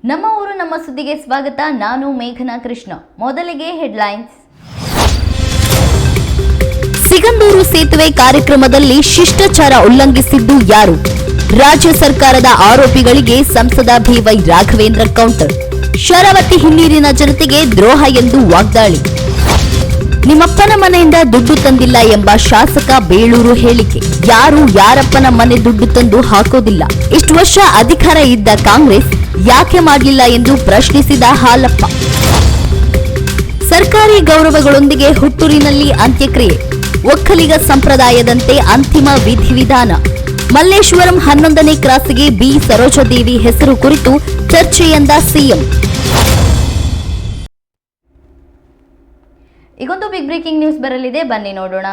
ನಮ್ಮ ಊರು ನಮ್ಮ ಸುದ್ದಿಗೆ ಸ್ವಾಗತ. ನಾನು ಮೇಘನಾ ಕೃಷ್ಣ. ಮೊದಲಿಗೆ ಹೆಡ್ಲೈನ್ಸ್. ಸಿಗಂದೂರು ಸೇತುವೆ ಕಾರ್ಯಕ್ರಮದಲ್ಲಿ ಶಿಷ್ಟಾಚಾರ ಉಲ್ಲಂಘಿಸಿದ್ದು ಯಾರು? ರಾಜ್ಯ ಸರ್ಕಾರದ ಆರೋಪಿಗಳಿಗೆ ಸಂಸದ ಬಿವೈ ರಾಘವೇಂದ್ರ ಕೌಂಟರ್. ಶರಾವತಿ ಹಿನ್ನೀರಿನ ಜನತೆಗೆ ದ್ರೋಹ ಎಂದು ವಾಗ್ದಾಳಿ. ನಿಮ್ಮಪ್ಪನ ಮನೆಯಿಂದ ದುಡ್ಡು ತಂದಿಲ್ಲ ಎಂಬ ಶಾಸಕ ಬೇಳೂರು ಹೇಳಿಕೆ. ಯಾರು ಯಾರಪ್ಪನ ಮನೆ ದುಡ್ಡು ತಂದು ಹಾಕೋದಿಲ್ಲ. ಇಷ್ಟು ವರ್ಷ ಅಧಿಕಾರ ಇದ್ದ ಕಾಂಗ್ರೆಸ್ ಯಾಕೆ ಮಾಡಲಿಲ್ಲ ಎಂದು ಪ್ರಶ್ನಿಸಿದ ಹಾಲಪ್ಪ. ಸರ್ಕಾರಿ ಗೌರವಗಳೊಂದಿಗೆ ಹುಟ್ಟೂರಿನಲ್ಲಿ ಅಂತ್ಯಕ್ರಿಯೆ. ಒಕ್ಕಲಿಗ ಸಂಪ್ರದಾಯದಂತೆ ಅಂತಿಮ ವಿಧಿವಿಧಾನ. ಮಲ್ಲೇಶ್ವರಂ 11ನೇ ಕ್ರಾಸ್ಗೆ ಬಿ ಸರೋಜಾದೇವಿ ಹೆಸರು ಕುರಿತು ಚರ್ಚೆಯಂದ ಸಿಎಂ. ಈಗೊಂದು ಬಿಗ್ ಬ್ರೇಕಿಂಗ್ ನ್ಯೂಸ್ ಬರಲಿದೆ, ಬನ್ನಿ ನೋಡೋಣ.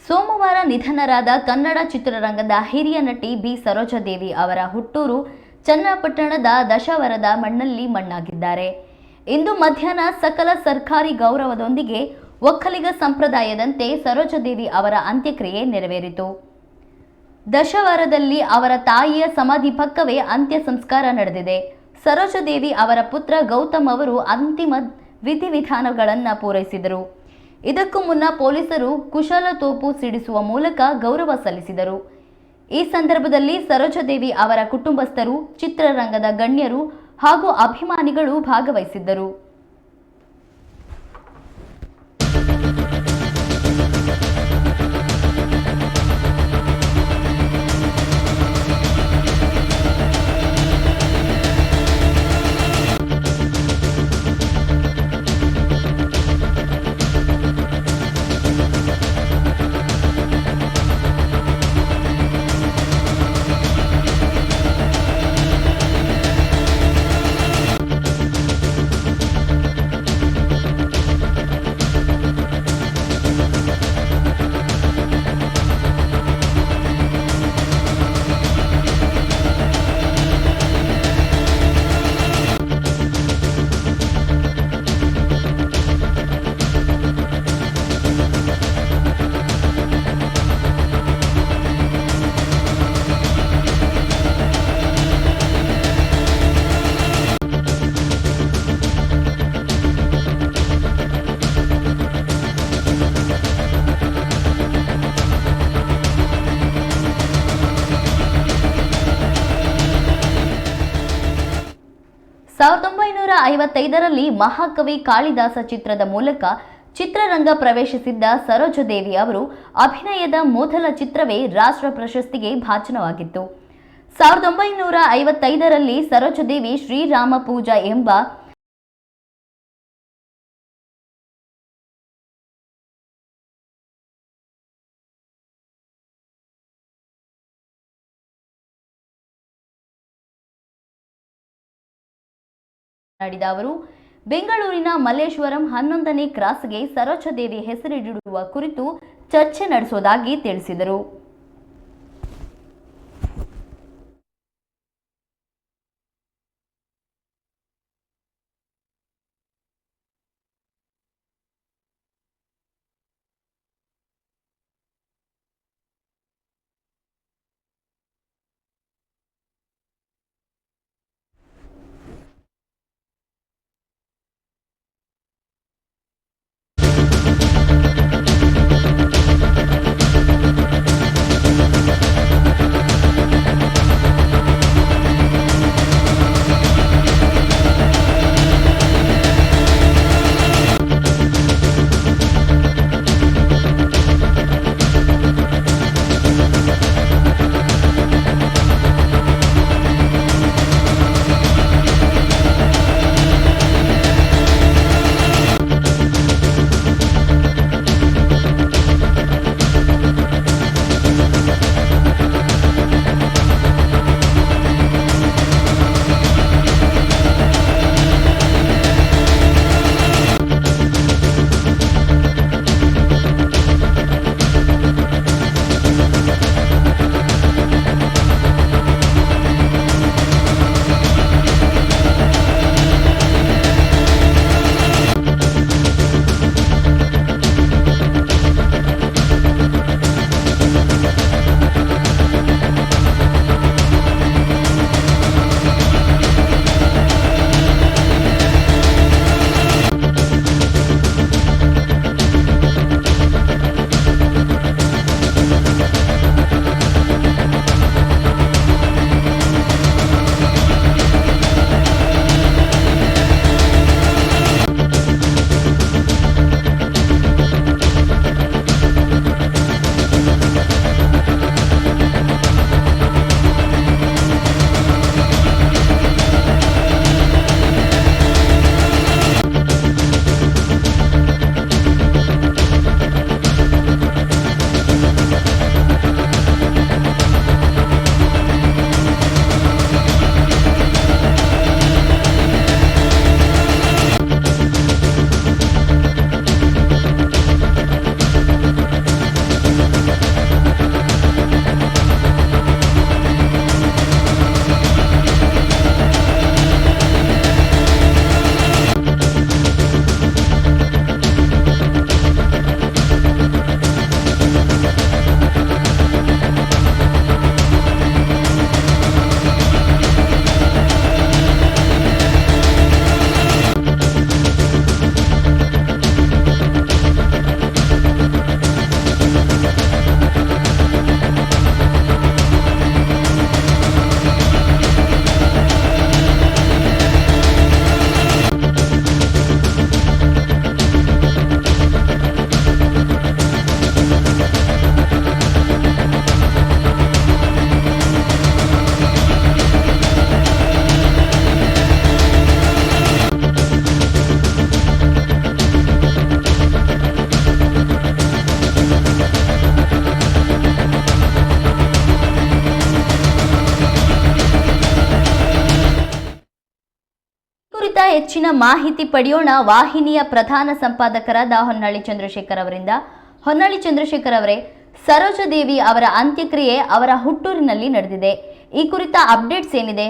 ಸೋಮವಾರ ನಿಧನರಾದ ಕನ್ನಡ ಚಿತ್ರರಂಗದ ಹಿರಿಯ ನಟಿ ಬಿ ಸರೋಜಾದೇವಿ ಅವರ ಹುಟ್ಟೂರು ಚನ್ನಪಟ್ಟಣದ ದಶಾವರದ ಮಣ್ಣಲ್ಲಿ ಮಣ್ಣಾಗಿದ್ದಾರೆ. ಇಂದು ಮಧ್ಯಾಹ್ನ ಸಕಲ ಸರ್ಕಾರಿ ಗೌರವದೊಂದಿಗೆ ಒಕ್ಕಲಿಗ ಸಂಪ್ರದಾಯದಂತೆ ಸರೋಜಾದೇವಿ ಅವರ ಅಂತ್ಯಕ್ರಿಯೆ ನೆರವೇರಿತು. ದಶಾವರದಲ್ಲಿ ಅವರ ತಾಯಿಯ ಸಮಾಧಿ ಪಕ್ಕವೇ ಅಂತ್ಯ ಸಂಸ್ಕಾರ ನಡೆದಿದೆ. ಸರೋಜಾದೇವಿ ಅವರ ಪುತ್ರ ಗೌತಮ್ ಅವರು ಅಂತಿಮ ವಿಧಿವಿಧಾನಗಳನ್ನು ಪೂರೈಸಿದರು. ಇದಕ್ಕೂ ಮುನ್ನ ಪೊಲೀಸರು ಕುಶಲ ತೋಪು ಸಿಡಿಸುವ ಮೂಲಕ ಗೌರವ ಸಲ್ಲಿಸಿದರು. ಈ ಸಂದರ್ಭದಲ್ಲಿ ಸರೋಜಾದೇವಿ ಅವರ ಕುಟುಂಬಸ್ಥರು, ಚಿತ್ರರಂಗದ ಗಣ್ಯರು ಹಾಗೂ ಅಭಿಮಾನಿಗಳು ಭಾಗವಹಿಸಿದ್ದರು. ಸಾವಿರದ 1955ರಲ್ಲಿ ಮಹಾಕವಿ ಕಾಳಿದಾಸ ಚಿತ್ರದ ಮೂಲಕ ಚಿತ್ರರಂಗ ಪ್ರವೇಶಿಸಿದ್ದ ಸರೋಜಾದೇವಿ ಅವರು ಅಭಿನಯದ ಮೊದಲ ಚಿತ್ರವೇ ರಾಷ್ಟ್ರ ಪ್ರಶಸ್ತಿಗೆ ಭಾಜನವಾಗಿತ್ತು. 1955ರಲ್ಲಿ ಸರೋಜಾದೇವಿ ಶ್ರೀರಾಮ ಪೂಜಾ ಎಂಬ ಮಾತನಾಡಿದ ಅವರು ಬೆಂಗಳೂರಿನ ಮಲ್ಲೇಶ್ವರಂ 11ನೇ ಕ್ರಾಸ್ಗೆ ಸರೋಜಾದೇವಿ ಹೆಸರಿಡುವ ಕುರಿತು ಚರ್ಚೆ ನಡೆಸುವುದಾಗಿ ತಿಳಿಸಿದರು. ಹೆಚ್ಚಿನ ಮಾಹಿತಿ ಪಡೆಯೋಣ ವಾಹಿನಿಯ ಪ್ರಧಾನ ಸಂಪಾದಕರಾದ ಹೊನ್ನಾಳಿ ಚಂದ್ರಶೇಖರ್ ಅವರಿಂದ. ಹೊನ್ನಾಳಿ ಚಂದ್ರಶೇಖರ್ ಅವರೇ, ಸರೋಜಾದೇವಿ ಅವರ ಅಂತ್ಯಕ್ರಿಯೆ ಅವರ ಹುಟ್ಟೂರಿನಲ್ಲಿ ನಡೆದಿದೆ. ಈ ಕುರಿತ ಅಪ್ಡೇಟ್ಸ್ ಏನಿದೆ?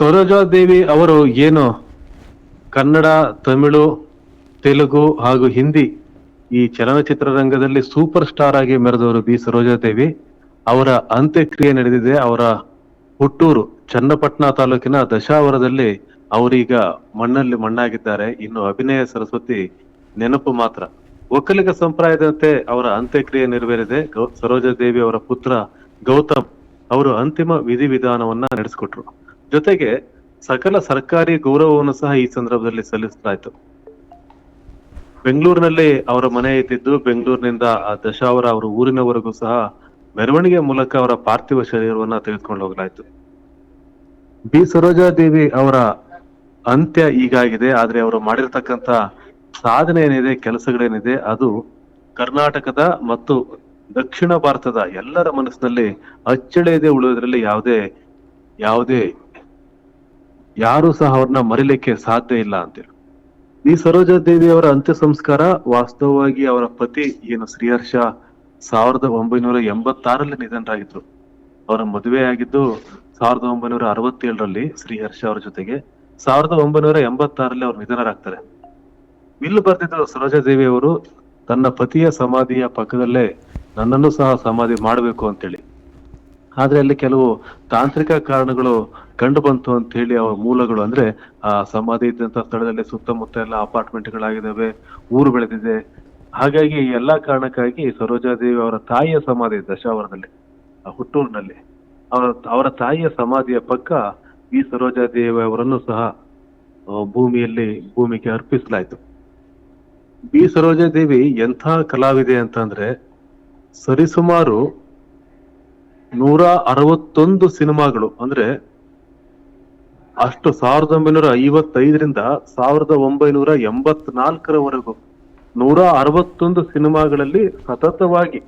ಸರೋಜಾದೇವಿ ಅವರು ಏನು ಕನ್ನಡ, ತಮಿಳು, ತೆಲುಗು ಹಾಗೂ ಹಿಂದಿ ಈ ಚಲನಚಿತ್ರ ರಂಗದಲ್ಲಿ ಸೂಪರ್ ಸ್ಟಾರ್ ಆಗಿ ಮೆರೆದವರು ಬಿ ಸರೋಜಾದೇವಿ ಅವರ ಅಂತ್ಯಕ್ರಿಯೆ ನಡೆದಿದೆ. ಅವರ ಹುಟ್ಟೂರು ಚನ್ನಪಟ್ಟಣ ತಾಲೂಕಿನ ದಶಾವರದಲ್ಲಿ ಅವರೀಗ ಮಣ್ಣಲ್ಲಿ ಮಣ್ಣಾಗಿದ್ದಾರೆ. ಇನ್ನು ಅಭಿನಯ ಸರಸ್ವತಿ ನೆನಪು ಮಾತ್ರ. ಒಕ್ಕಲಿಗ ಸಂಪ್ರದಾಯದಂತೆ ಅವರ ಅಂತ್ಯಕ್ರಿಯೆ ನೆರವೇರಿದೆ. ಸರೋಜಾದೇವಿ ಅವರ ಪುತ್ರ ಗೌತಮ್ ಅವರು ಅಂತಿಮ ವಿಧಿವಿಧಾನವನ್ನ ನಡೆಸಿಕೊಟ್ರು. ಜೊತೆಗೆ ಸಕಲ ಸರ್ಕಾರಿ ಗೌರವವನ್ನು ಸಹ ಈ ಸಂದರ್ಭದಲ್ಲಿ ಸಲ್ಲಿಸಲಾಯಿತು. ಬೆಂಗಳೂರಿನಲ್ಲಿ ಅವರ ಮನೆ ಇದ್ದಿದ್ದು, ಬೆಂಗಳೂರಿನಿಂದ ಆ ದಶಾವರ ಅವರ ಊರಿನವರೆಗೂ ಸಹ ಮೆರವಣಿಗೆ ಮೂಲಕ ಅವರ ಪಾರ್ಥಿವ ಶರೀರವನ್ನ ತೆಗೆದುಕೊಂಡು ಹೋಗಲಾಯಿತು. ಬಿ ಸರೋಜಾದೇವಿ ಅವರ ಅಂತ್ಯ ಈಗಾಗಿದೆ. ಆದ್ರೆ ಅವರು ಮಾಡಿರ್ತಕ್ಕಂಥ ಸಾಧನೆ ಏನಿದೆ, ಕೆಲಸಗಳೇನಿದೆ, ಅದು ಕರ್ನಾಟಕದ ಮತ್ತು ದಕ್ಷಿಣ ಭಾರತದ ಎಲ್ಲರ ಮನಸ್ಸಿನಲ್ಲಿ ಅಚ್ಚಳಿಯದೆ ಉಳಿಯೋದ್ರಲ್ಲಿ ಯಾವುದೇ ಯಾರು ಸಹ ಅವ್ರನ್ನ ಮರಿಲಿಕ್ಕೆ ಸಾಧ್ಯ ಇಲ್ಲ ಅಂತೇಳಿ. ಈ ಸರೋಜಾದೇವಿ ಅವರ ಅಂತ್ಯ ಸಂಸ್ಕಾರ ವಾಸ್ತವವಾಗಿ ಅವರ ಪತಿ ಏನು ಶ್ರೀಹರ್ಷ 1986ರಲ್ಲಿ ನಿಧನರಾಗಿದ್ರು. ಅವರ ಮದುವೆ ಆಗಿದ್ದು 1967ರಲ್ಲಿ ಶ್ರೀಹರ್ಷ ಅವರ ಜೊತೆಗೆ. 1986ರಲ್ಲಿ ಅವ್ರು ನಿಧನರಾಗ್ತಾರೆ. ವಿಲ್ ಬರ್ದಿದ್ರು ಸರೋಜಾದೇವಿ ಅವರು ತನ್ನ ಪತಿಯ ಸಮಾಧಿಯ ಪಕ್ಕದಲ್ಲೇ ನನ್ನನ್ನು ಸಹ ಸಮಾಧಿ ಮಾಡಬೇಕು ಅಂತೇಳಿ. ಆದ್ರೆ ಅಲ್ಲಿ ಕೆಲವು ತಾಂತ್ರಿಕ ಕಾರಣಗಳು ಕಂಡು ಬಂತು ಅಂತ ಹೇಳಿ ಅವರ ಮೂಲಗಳು, ಅಂದ್ರೆ ಆ ಸಮಾಧಿ ಇದ್ದಂತ ಸ್ಥಳದಲ್ಲಿ ಸುತ್ತಮುತ್ತ ಎಲ್ಲ ಅಪಾರ್ಟ್ಮೆಂಟ್ಗಳಾಗಿದ್ದಾವೆ, ಊರು ಬೆಳೆದಿದೆ. ಹಾಗಾಗಿ ಈ ಎಲ್ಲಾ ಕಾರಣಕ್ಕಾಗಿ ಸರೋಜಾದೇವಿ ಅವರ ತಾಯಿಯ ಸಮಾಧಿ ದಶಾವರದಲ್ಲಿ, ಹುಟ್ಟೂರಿನಲ್ಲಿ, ಅವರ ತಾಯಿಯ ಸಮಾಧಿಯ ಪಕ್ಕ ಈ ಸರೋಜಾದೇವಿ ಅವರನ್ನು ಸಹ ಭೂಮಿಗೆ ಅರ್ಪಿಸಲಾಯಿತು. ಬಿ ಸರೋಜಾದೇವಿ ಎಂಥ ಕಲಾವಿದೆ ಅಂತಂದ್ರೆ ಸರಿಸುಮಾರು 161 ಸಿನಿಮಾಗಳು, ಅಂದ್ರೆ ಅಷ್ಟು 1955ರಿಂದ 1984ರವರೆಗೂ 161 ಸಿನಿಮಾಗಳಲ್ಲಿ ಸತತವಾಗಿ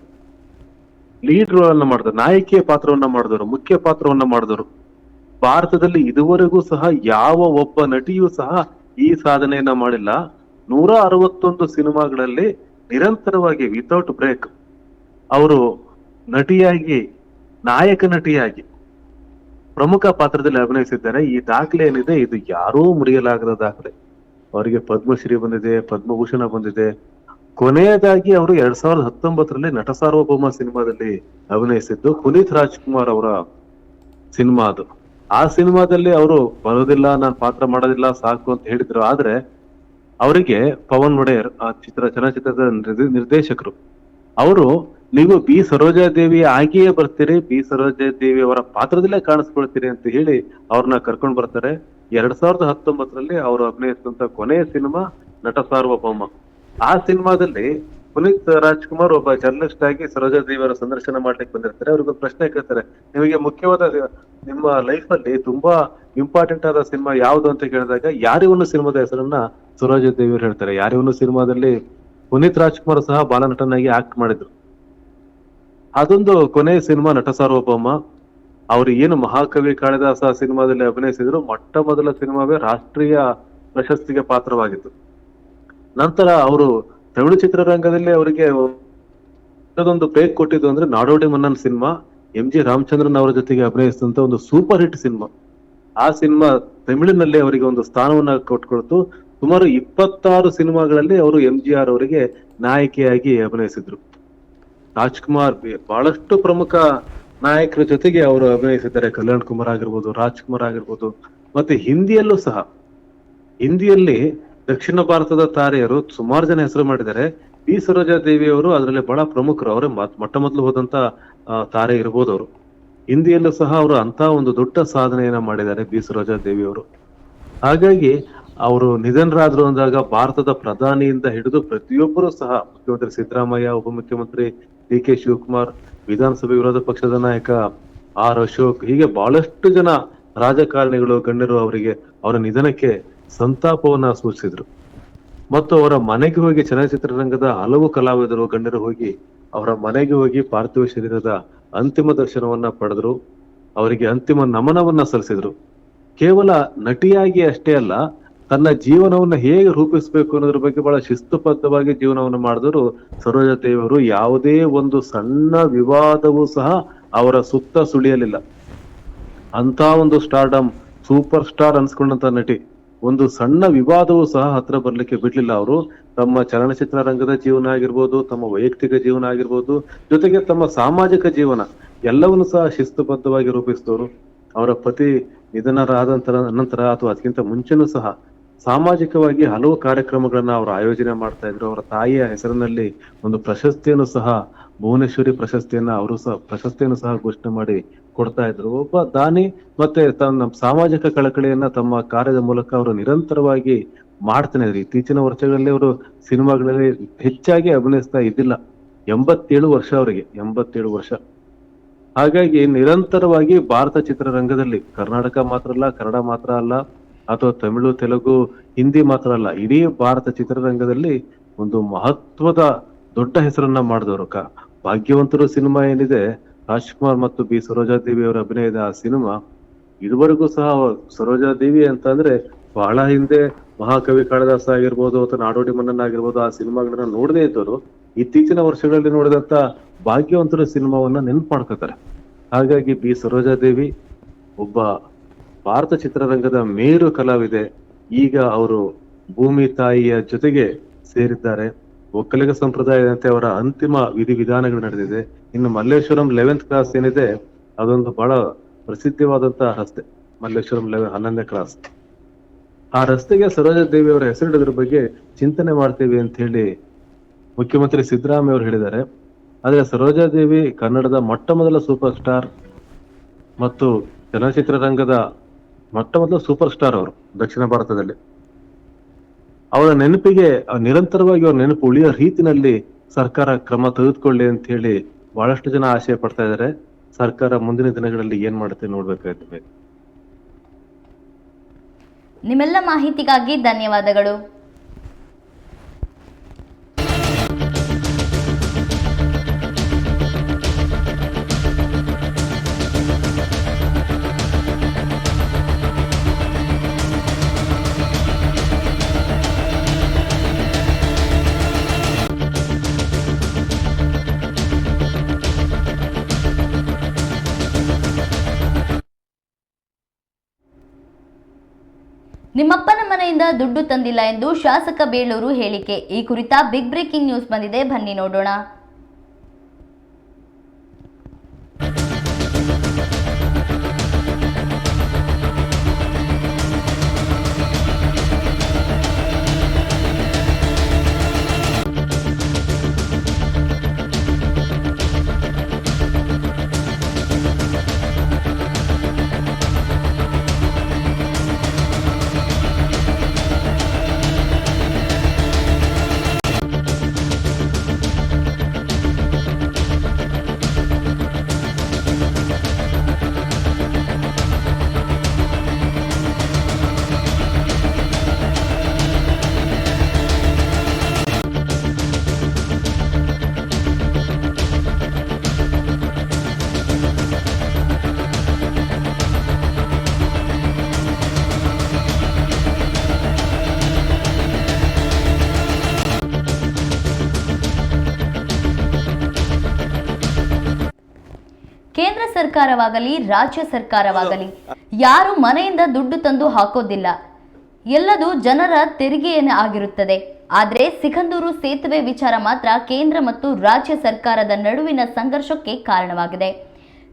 ಲೀಡ್ ರೋಲ್ ಅನ್ನ ಮಾಡಿದ್ರು, ನಾಯಕಿಯ ಪಾತ್ರವನ್ನ ಮಾಡಿದವರು, ಮುಖ್ಯ ಪಾತ್ರವನ್ನ ಮಾಡಿದವರು. ಭಾರತದಲ್ಲಿ ಇದುವರೆಗೂ ಸಹ ಯಾವ ಒಬ್ಬ ನಟಿಯೂ ಸಹ ಈ ಸಾಧನೆಯನ್ನ ಮಾಡಿಲ್ಲ. 161 ಸಿನಿಮಾಗಳಲ್ಲಿ ನಿರಂತರವಾಗಿ ವಿತೌಟ್ ಬ್ರೇಕ್ ಅವರು ನಟಿಯಾಗಿ, ನಾಯಕ ನಟಿಯಾಗಿ ಪ್ರಮುಖ ಪಾತ್ರದಲ್ಲಿ ಅಭಿನಯಿಸಿದ್ದಾರೆ. ಈ ದಾಖಲೆ ಏನಿದೆ ಇದು ಯಾರೂ ಮುರಿಯಲಾಗದ ದಾಖಲೆ. ಅವರಿಗೆ ಪದ್ಮಶ್ರೀ ಬಂದಿದೆ, ಪದ್ಮಭೂಷಣ ಬಂದಿದೆ. ಕೊನೆಯದಾಗಿ ಅವರು 2019ರಲ್ಲಿ ನಟ ಸಾರ್ವಭೌಮ ಸಿನಿಮಾದಲ್ಲಿ ಅಭಿನಯಿಸಿದ್ದು ಪುನೀತ್ ರಾಜ್ಕುಮಾರ್ ಅವರ ಸಿನಿಮಾ ಅದು. ಆ ಸಿನಿಮಾದಲ್ಲಿ ಅವರು ಬರೋದಿಲ್ಲ, ನಾನು ಪಾತ್ರ ಮಾಡೋದಿಲ್ಲ, ಸಾಕು ಅಂತ ಹೇಳಿದ್ರು. ಆದ್ರೆ ಅವರಿಗೆ ಪವನ್ ಒಡೆಯರ್ ಆ ಚಲನಚಿತ್ರದ ನಿರ್ದೇಶಕರು ಅವರು, ನೀವು ಬಿ ಸರೋಜಾದೇವಿ ಆಗಿಯೇ ಬರ್ತೀರಿ, ಬಿ ಸರೋಜಾದೇವಿ ಅವರ ಪಾತ್ರದಲ್ಲೇ ಕಾಣಿಸ್ಕೊಳ್ತೀರಿ ಅಂತ ಹೇಳಿ ಅವ್ರನ್ನ ಕರ್ಕೊಂಡ್ ಬರ್ತಾರೆ. 2019ರಲ್ಲಿ ಅವರು ಅಭಿನಯಿಸಿದಂತ ಕೊನೆಯ ಸಿನಿಮಾ ನಟ ಸಾರ್ವಭೌಮ. ಆ ಸಿನಿಮಾದಲ್ಲಿ ಪುನೀತ್ ರಾಜ್ಕುಮಾರ್ ಒಬ್ಬ ಜರ್ನಲಿಸ್ಟ್ ಆಗಿ ಸರೋಜಾದೇವಿ ಅವರ ಸಂದರ್ಶನ ಮಾಡ್ಲಿಕ್ಕೆ ಬಂದಿರ್ತಾರೆ. ಅವ್ರಿಗೊಂದು ಪ್ರಶ್ನೆ ಕೇಳ್ತಾರೆ, ನಿಮಗೆ ಮುಖ್ಯವಾದ ನಿಮ್ಮ ಲೈಫ್ ಅಲ್ಲಿ ತುಂಬಾ ಇಂಪಾರ್ಟೆಂಟ್ ಆದ ಸಿನಿಮಾ ಯಾವುದು ಅಂತ ಕೇಳಿದಾಗ ಯಾರಿವನು ಸಿನಿಮಾದ ಹೆಸರನ್ನ ಸರೋಜಾದೇವಿ ಅವರು ಹೇಳ್ತಾರೆ. ಯಾರಿವನು ಸಿನಿಮಾದಲ್ಲಿ ಪುನೀತ್ ರಾಜ್ಕುಮಾರ್ ಸಹ ಬಾಲನಟನಾಗಿ ಆಕ್ಟ್ ಮಾಡಿದ್ರು. ಅದೊಂದು ಕೊನೆಯ ಸಿನಿಮಾ ನಟ ಸಾರ್ವಭೌಮ. ಅವರು ಏನು ಮಹಾಕವಿ ಕಾಳಿದಾಸ ಸಿನಿಮಾದಲ್ಲಿ ಅಭಿನಯಿಸಿದ್ರು, ಮೊಟ್ಟ ಮೊದಲ ಸಿನಿಮಾವೇ ರಾಷ್ಟ್ರೀಯ ಪ್ರಶಸ್ತಿಗೆ ಪಾತ್ರವಾಗಿತ್ತು. ನಂತರ ಅವರು ತಮಿಳು ಚಿತ್ರರಂಗದಲ್ಲಿ ಅವರಿಗೆ ಒಂದು ಬ್ರೇಕ್ ಕೊಟ್ಟಿದ್ದು ಅಂದ್ರೆ ನಾಡೋಡಿ ಮನ್ನನ್ ಸಿನಿಮಾ, MG ರಾಮಚಂದ್ರನ್ ಅವರ ಜೊತೆಗೆ ಅಭಿನಯಿಸಿದಂತ ಒಂದು ಸೂಪರ್ ಹಿಟ್ ಸಿನಿಮಾ. ಆ ಸಿನಿಮಾ ತಮಿಳಿನಲ್ಲಿ ಅವರಿಗೆ ಒಂದು ಸ್ಥಾನವನ್ನ ಕೊಟ್ಕೊಳ್ತು. ಸುಮಾರು 26 ಸಿನಿಮಾಗಳಲ್ಲಿ ಅವರು MGR ಅವರಿಗೆ ನಾಯಕಿಯಾಗಿ ಅಭಿನಯಿಸಿದ್ರು. ರಾಜ್ಕುಮಾರ್ ಬಹಳಷ್ಟು ಪ್ರಮುಖ ನಾಯಕರ ಜೊತೆಗೆ ಅವರು ಅಭಿನಯಿಸಿದ್ದಾರೆ. ಕಲ್ಯಾಣ್ ಕುಮಾರ್ ಆಗಿರ್ಬೋದು, ರಾಜ್ಕುಮಾರ್ ಆಗಿರ್ಬೋದು. ಮತ್ತೆ ಹಿಂದಿಯಲ್ಲೂ ಸಹ, ಹಿಂದಿಯಲ್ಲಿ ದಕ್ಷಿಣ ಭಾರತದ ತಾರೆಯರು ಸುಮಾರು ಜನ ಹೆಸರು ಮಾಡಿದ್ದಾರೆ. ಬಿ ಸರೋಜಾದೇವಿ ಅವರು ಅದರಲ್ಲಿ ಬಹಳ ಪ್ರಮುಖರು. ಅವರೇ ಮೊಟ್ಟ ಮೊದಲು ಹೋದಂತ ತಾರೆ ಇರ್ಬೋದು ಅವರು. ಹಿಂದಿಯಲ್ಲೂ ಸಹ ಅವರು ಅಂತ ಒಂದು ದೊಡ್ಡ ಸಾಧನೆಯನ್ನ ಮಾಡಿದ್ದಾರೆ ಬಿ ಸರೋಜಾದೇವಿ ಅವರು. ಹಾಗಾಗಿ ಅವರು ನಿಧನರಾದ್ರು ಅಂದಾಗ ಭಾರತದ ಪ್ರಧಾನಿಯಿಂದ ಹಿಡಿದು ಪ್ರತಿಯೊಬ್ಬರು ಸಹ, ಮುಖ್ಯಮಂತ್ರಿ ಸಿದ್ದರಾಮಯ್ಯ, ಉಪಮುಖ್ಯಮಂತ್ರಿ DK ಶಿವಕುಮಾರ್, ವಿಧಾನಸಭೆ ವಿರೋಧ ಪಕ್ಷದ ನಾಯಕ R ಅಶೋಕ್, ಹೀಗೆ ಬಹಳಷ್ಟು ಜನ ರಾಜಕಾರಣಿಗಳು, ಗಣ್ಯರು ಅವರ ನಿಧನಕ್ಕೆ ಸಂತಾಪವನ್ನ ಸೂಚಿಸಿದ್ರು. ಮತ್ತು ಅವರ ಮನೆಗೆ ಹೋಗಿ ಚಲನಚಿತ್ರರಂಗದ ಹಲವು ಕಲಾವಿದರು, ಗಣ್ಯರು ಹೋಗಿ ಅವರ ಮನೆಗೆ ಹೋಗಿ ಪಾರ್ಥಿವ ಶರೀರದ ಅಂತಿಮ ದರ್ಶನವನ್ನ ಪಡೆದ್ರು. ಅವರಿಗೆ ಅಂತಿಮ ನಮನವನ್ನ ಸಲ್ಲಿಸಿದ್ರು. ಕೇವಲ ನಟಿಯಾಗಿ ಅಷ್ಟೇ ಅಲ್ಲ, ತನ್ನ ಜೀವನವನ್ನ ಹೇಗೆ ರೂಪಿಸ್ಬೇಕು ಅನ್ನೋದ್ರ ಬಗ್ಗೆ ಬಹಳ ಶಿಸ್ತುಬದ್ಧವಾಗಿ ಜೀವನವನ್ನು ಮಾಡಿದ್ರು ಸರೋಜಾದೇವಿ ಅವರು. ಯಾವುದೇ ಒಂದು ಸಣ್ಣ ವಿವಾದವೂ ಸಹ ಅವರ ಸುತ್ತ ಸುಳಿಯಲಿಲ್ಲ. ಅಂತ ಒಂದು ಸ್ಟಾರ್ಡಮ್, ಸೂಪರ್ ಸ್ಟಾರ್ ಅನ್ಸ್ಕೊಂಡಂತ ನಟಿ, ಒಂದು ಸಣ್ಣ ವಿವಾದವೂ ಸಹ ಹತ್ರ ಬರ್ಲಿಕ್ಕೆ ಬಿಡ್ಲಿಲ್ಲ ಅವರು. ತಮ್ಮ ಚಲನಚಿತ್ರ ರಂಗದ ಜೀವನ ಆಗಿರ್ಬೋದು, ತಮ್ಮ ವೈಯಕ್ತಿಕ ಜೀವನ ಆಗಿರ್ಬೋದು, ಜೊತೆಗೆ ತಮ್ಮ ಸಾಮಾಜಿಕ ಜೀವನ ಎಲ್ಲವನ್ನು ಸಹ ಶಿಸ್ತುಬದ್ಧವಾಗಿ ರೂಪಿಸಿದವರು. ಅವರ ಪತಿ ನಿಧನರಾದ ನಂತರ ಅಥವಾ ಅದಕ್ಕಿಂತ ಮುಂಚೆನೂ ಸಹ ಸಾಮಾಜಿಕವಾಗಿ ಹಲವು ಕಾರ್ಯಕ್ರಮಗಳನ್ನ ಅವರು ಆಯೋಜನೆ ಮಾಡ್ತಾ ಇದ್ರು. ಅವರ ತಾಯಿಯ ಹೆಸರಿನಲ್ಲಿ ಒಂದು ಪ್ರಶಸ್ತಿಯನ್ನು ಸಹ, ಭುವನೇಶ್ವರಿ ಪ್ರಶಸ್ತಿಯನ್ನು ಸಹ ಘೋಷಣೆ ಮಾಡಿ ಕೊಡ್ತಾ ಇದ್ರು. ಒಬ್ಬ ದಾನಿ ಮತ್ತೆ ತನ್ನ ಸಾಮಾಜಿಕ ಕಳಕಳಿಯನ್ನ ತಮ್ಮ ಕಾರ್ಯದ ಮೂಲಕ ಅವರು ನಿರಂತರವಾಗಿ ಮಾಡ್ತಾನೆ ಇದ್ರು. ಇತ್ತೀಚಿನ ವರ್ಷಗಳಲ್ಲಿ ಅವರು ಸಿನಿಮಾಗಳಲ್ಲಿ ಹೆಚ್ಚಾಗಿ ಅಭಿನಯಿಸ್ತಾ ಇದ್ದಿಲ್ಲ. 87 ವರ್ಷ ಅವರಿಗೆ, 87 ವರ್ಷ. ಹಾಗಾಗಿ ನಿರಂತರವಾಗಿ ಭಾರತ ಚಿತ್ರರಂಗದಲ್ಲಿ, ಕರ್ನಾಟಕ ಮಾತ್ರ ಅಲ್ಲ, ಕನ್ನಡ ಮಾತ್ರ ಅಲ್ಲ, ಅಥವಾ ತಮಿಳು, ತೆಲುಗು, ಹಿಂದಿ ಮಾತ್ರ ಅಲ್ಲ, ಇಡೀ ಭಾರತ ಚಿತ್ರರಂಗದಲ್ಲಿ ಒಂದು ಮಹತ್ವದ ದೊಡ್ಡ ಹೆಸರನ್ನ ಮಾಡಿದವರು. ಭಾಗ್ಯವಂತರು ಸಿನಿಮಾ ಏನಿದೆ, ರಾಜ್ಕುಮಾರ್ ಮತ್ತು ಬಿ ಸರೋಜಾದೇವಿ ಅವರ ಅಭಿನಯದ ಆ ಸಿನಿಮಾ ಇದುವರೆಗೂ ಸಹ ಸರೋಜಾದೇವಿ ಅಂತಂದ್ರೆ ಬಹಳ ಹಿಂದೆ ಮಹಾಕವಿ ಕಾಳಿದಾಸ ಆಗಿರ್ಬೋದು ಅಥವಾ ನಾಡೋಡಿ ಮನ್ನನ್ ಆಗಿರ್ಬೋದು ಆ ಸಿನಿಮಾಗಳನ್ನ ನೋಡದೇ ಇದ್ದವರು ಇತ್ತೀಚಿನ ವರ್ಷಗಳಲ್ಲಿ ನೋಡಿದಂತ ಭಾಗ್ಯವಂತರ ಸಿನಿಮಾವನ್ನ ನೆನ್ಪು ಮಾಡ್ಕೋತಾರೆ. ಹಾಗಾಗಿ ಬಿ ಸರೋಜಾದೇವಿ ಒಬ್ಬ ಭಾರತ ಚಿತ್ರರಂಗದ ಮೇರು ಕಲಾವಿದೆ. ಈಗ ಅವರು ಭೂಮಿ ತಾಯಿಯ ಜೊತೆಗೆ ಸೇರಿದ್ದಾರೆ. ಒಕ್ಕಲಿಗ ಸಂಪ್ರದಾಯದಂತೆ ಅವರ ಅಂತಿಮ ವಿಧಿವಿಧಾನಗಳು ನಡೆದಿದೆ. ಇನ್ನು ಮಲ್ಲೇಶ್ವರಂ 11th ಕ್ರಾಸ್ ಏನಿದೆ, ಅದೊಂದು ಬಹಳ ಪ್ರಸಿದ್ಧವಾದಂತಹ ರಸ್ತೆ. ಮಲ್ಲೇಶ್ವರಂ 11ನೇ ಕ್ರಾಸ್, ಆ ರಸ್ತೆಗೆ ಸರೋಜಾದೇವಿ ಅವರ ಹೆಸರಿಡೋದ್ರ ಬಗ್ಗೆ ಚಿಂತನೆ ಮಾಡ್ತೀವಿ ಅಂತ ಹೇಳಿ ಮುಖ್ಯಮಂತ್ರಿ ಸಿದ್ದರಾಮಯ್ಯ ಅವರು ಹೇಳಿದ್ದಾರೆ. ಆದ್ರೆ ಸರೋಜಾದೇವಿ ಕನ್ನಡದ ಮೊಟ್ಟ ಮೊದಲ ಸೂಪರ್ ಸ್ಟಾರ್ ಮತ್ತು ಚಲನಚಿತ್ರರಂಗದ ಮೊಟ್ಟ ಮೊದಲ ಸೂಪರ್ ಸ್ಟಾರ್ ಅವರು ದಕ್ಷಿಣ ಭಾರತದಲ್ಲಿ. ಅವರ ನೆನಪಿಗೆ ನಿರಂತರವಾಗಿ ಅವ್ರ ನೆನಪು ಉಳಿಯೋ ರೀತಿನಲ್ಲಿ ಸರ್ಕಾರ ಕ್ರಮ ತೆಗೆದುಕೊಳ್ಳಿ ಅಂತ ಹೇಳಿ ಬಹಳಷ್ಟು ಜನ ಆಶಯ ಪಡ್ತಾ ಇದ್ದಾರೆ. ಸರ್ಕಾರ ಮುಂದಿನ ದಿನಗಳಲ್ಲಿ ಏನ್ ಮಾಡುತ್ತೆ ನೋಡ್ಬೇಕಾಗ್ತದೆ. ನಿಮ್ಮೆಲ್ಲ ಮಾಹಿತಿಗಾಗಿ ಧನ್ಯವಾದಗಳು. ನಿಮ್ಮಪ್ಪನ ಮನೆಯಿಂದ ದುಡ್ಡು ತಂದಿಲ್ಲ ಎಂದು ಶಾಸಕ ಬೇಳೂರು ಹೇಳಿಕೆ. ಈ ಕುರಿತ ಬಿಗ್ ಬ್ರೇಕಿಂಗ್ ನ್ಯೂಸ್ ಬಂದಿದೆ, ಬನ್ನಿ ನೋಡೋಣ. ಕೇಂದ್ರ ಸರ್ಕಾರವಾಗಲಿ ರಾಜ್ಯ ಸರ್ಕಾರವಾಗಲಿ ಯಾರು ಮನೆಯಿಂದ ದುಡ್ಡು ತಂದು ಹಾಕೋದಿಲ್ಲ. ಎಲ್ಲದೂ ಜನರ ತೆರಿಗೆಯೇ ಆಗಿರುತ್ತದೆ. ಆದರೆ ಸಿಗಂದೂರು ಸೇತುವೆ ವಿಚಾರ ಮಾತ್ರ ಕೇಂದ್ರ ಮತ್ತು ರಾಜ್ಯ ಸರ್ಕಾರದ ನಡುವಿನ ಸಂಘರ್ಷಕ್ಕೆ ಕಾರಣವಾಗಿದೆ.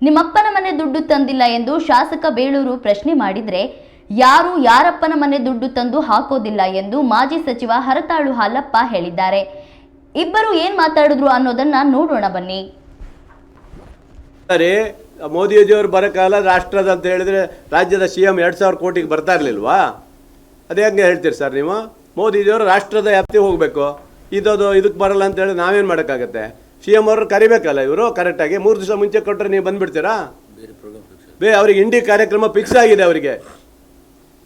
ನಿಮ್ಮಪ್ಪನ ಮನೆ ದುಡ್ಡು ತಂದಿಲ್ಲ ಎಂದು ಶಾಸಕ ಬೇಳೂರು ಪ್ರಶ್ನೆ ಮಾಡಿದ್ರೆ, ಯಾರು ಯಾರಪ್ಪನ ಮನೆ ದುಡ್ಡು ತಂದು ಹಾಕೋದಿಲ್ಲ ಎಂದು ಮಾಜಿ ಸಚಿವ ಹರತಾಳು ಹಾಲಪ್ಪ ಹೇಳಿದ್ದಾರೆ. ಇಬ್ಬರು ಏನ್ ಮಾತಾಡಿದ್ರು ಅನ್ನೋದನ್ನ ನೋಡೋಣ ಬನ್ನಿ. ಸರಿ, ಮೋದಿಜಿಯವರು ಬರೋಕಾಲ ರಾಷ್ಟ್ರದ ಅಂತ ಹೇಳಿದ್ರೆ ರಾಜ್ಯದ CM 2000 ಕೋಟಿಗೆ ಬರ್ತಾ ಇರಲಿಲ್ವಾ? ಅದೇ ಹಂಗೆ ಹೇಳ್ತೀರಿ ಸರ್ ನೀವು? ಮೋದಿಜಿಯವರು ರಾಷ್ಟ್ರದ ವ್ಯಾಪ್ತಿ ಹೋಗಬೇಕು, ಇದಕ್ಕೆ ಬರಲ್ಲ ಅಂತ ಹೇಳಿ ನಾವೇನು ಮಾಡೋಕ್ಕಾಗತ್ತೆ? CM ಅವರು ಕರಿಬೇಕಲ್ಲ, ಇವರು ಕರೆಕ್ಟಾಗಿ 3 ದಿವಸ ಮುಂಚೆ ಕೊಟ್ಟರೆ ನೀವು ಬಂದುಬಿಡ್ತೀರಾ? ಅವ್ರಿಗೆ ಇಂಡಿ ಕಾರ್ಯಕ್ರಮ ಫಿಕ್ಸ್ ಆಗಿದೆ. ಅವರಿಗೆ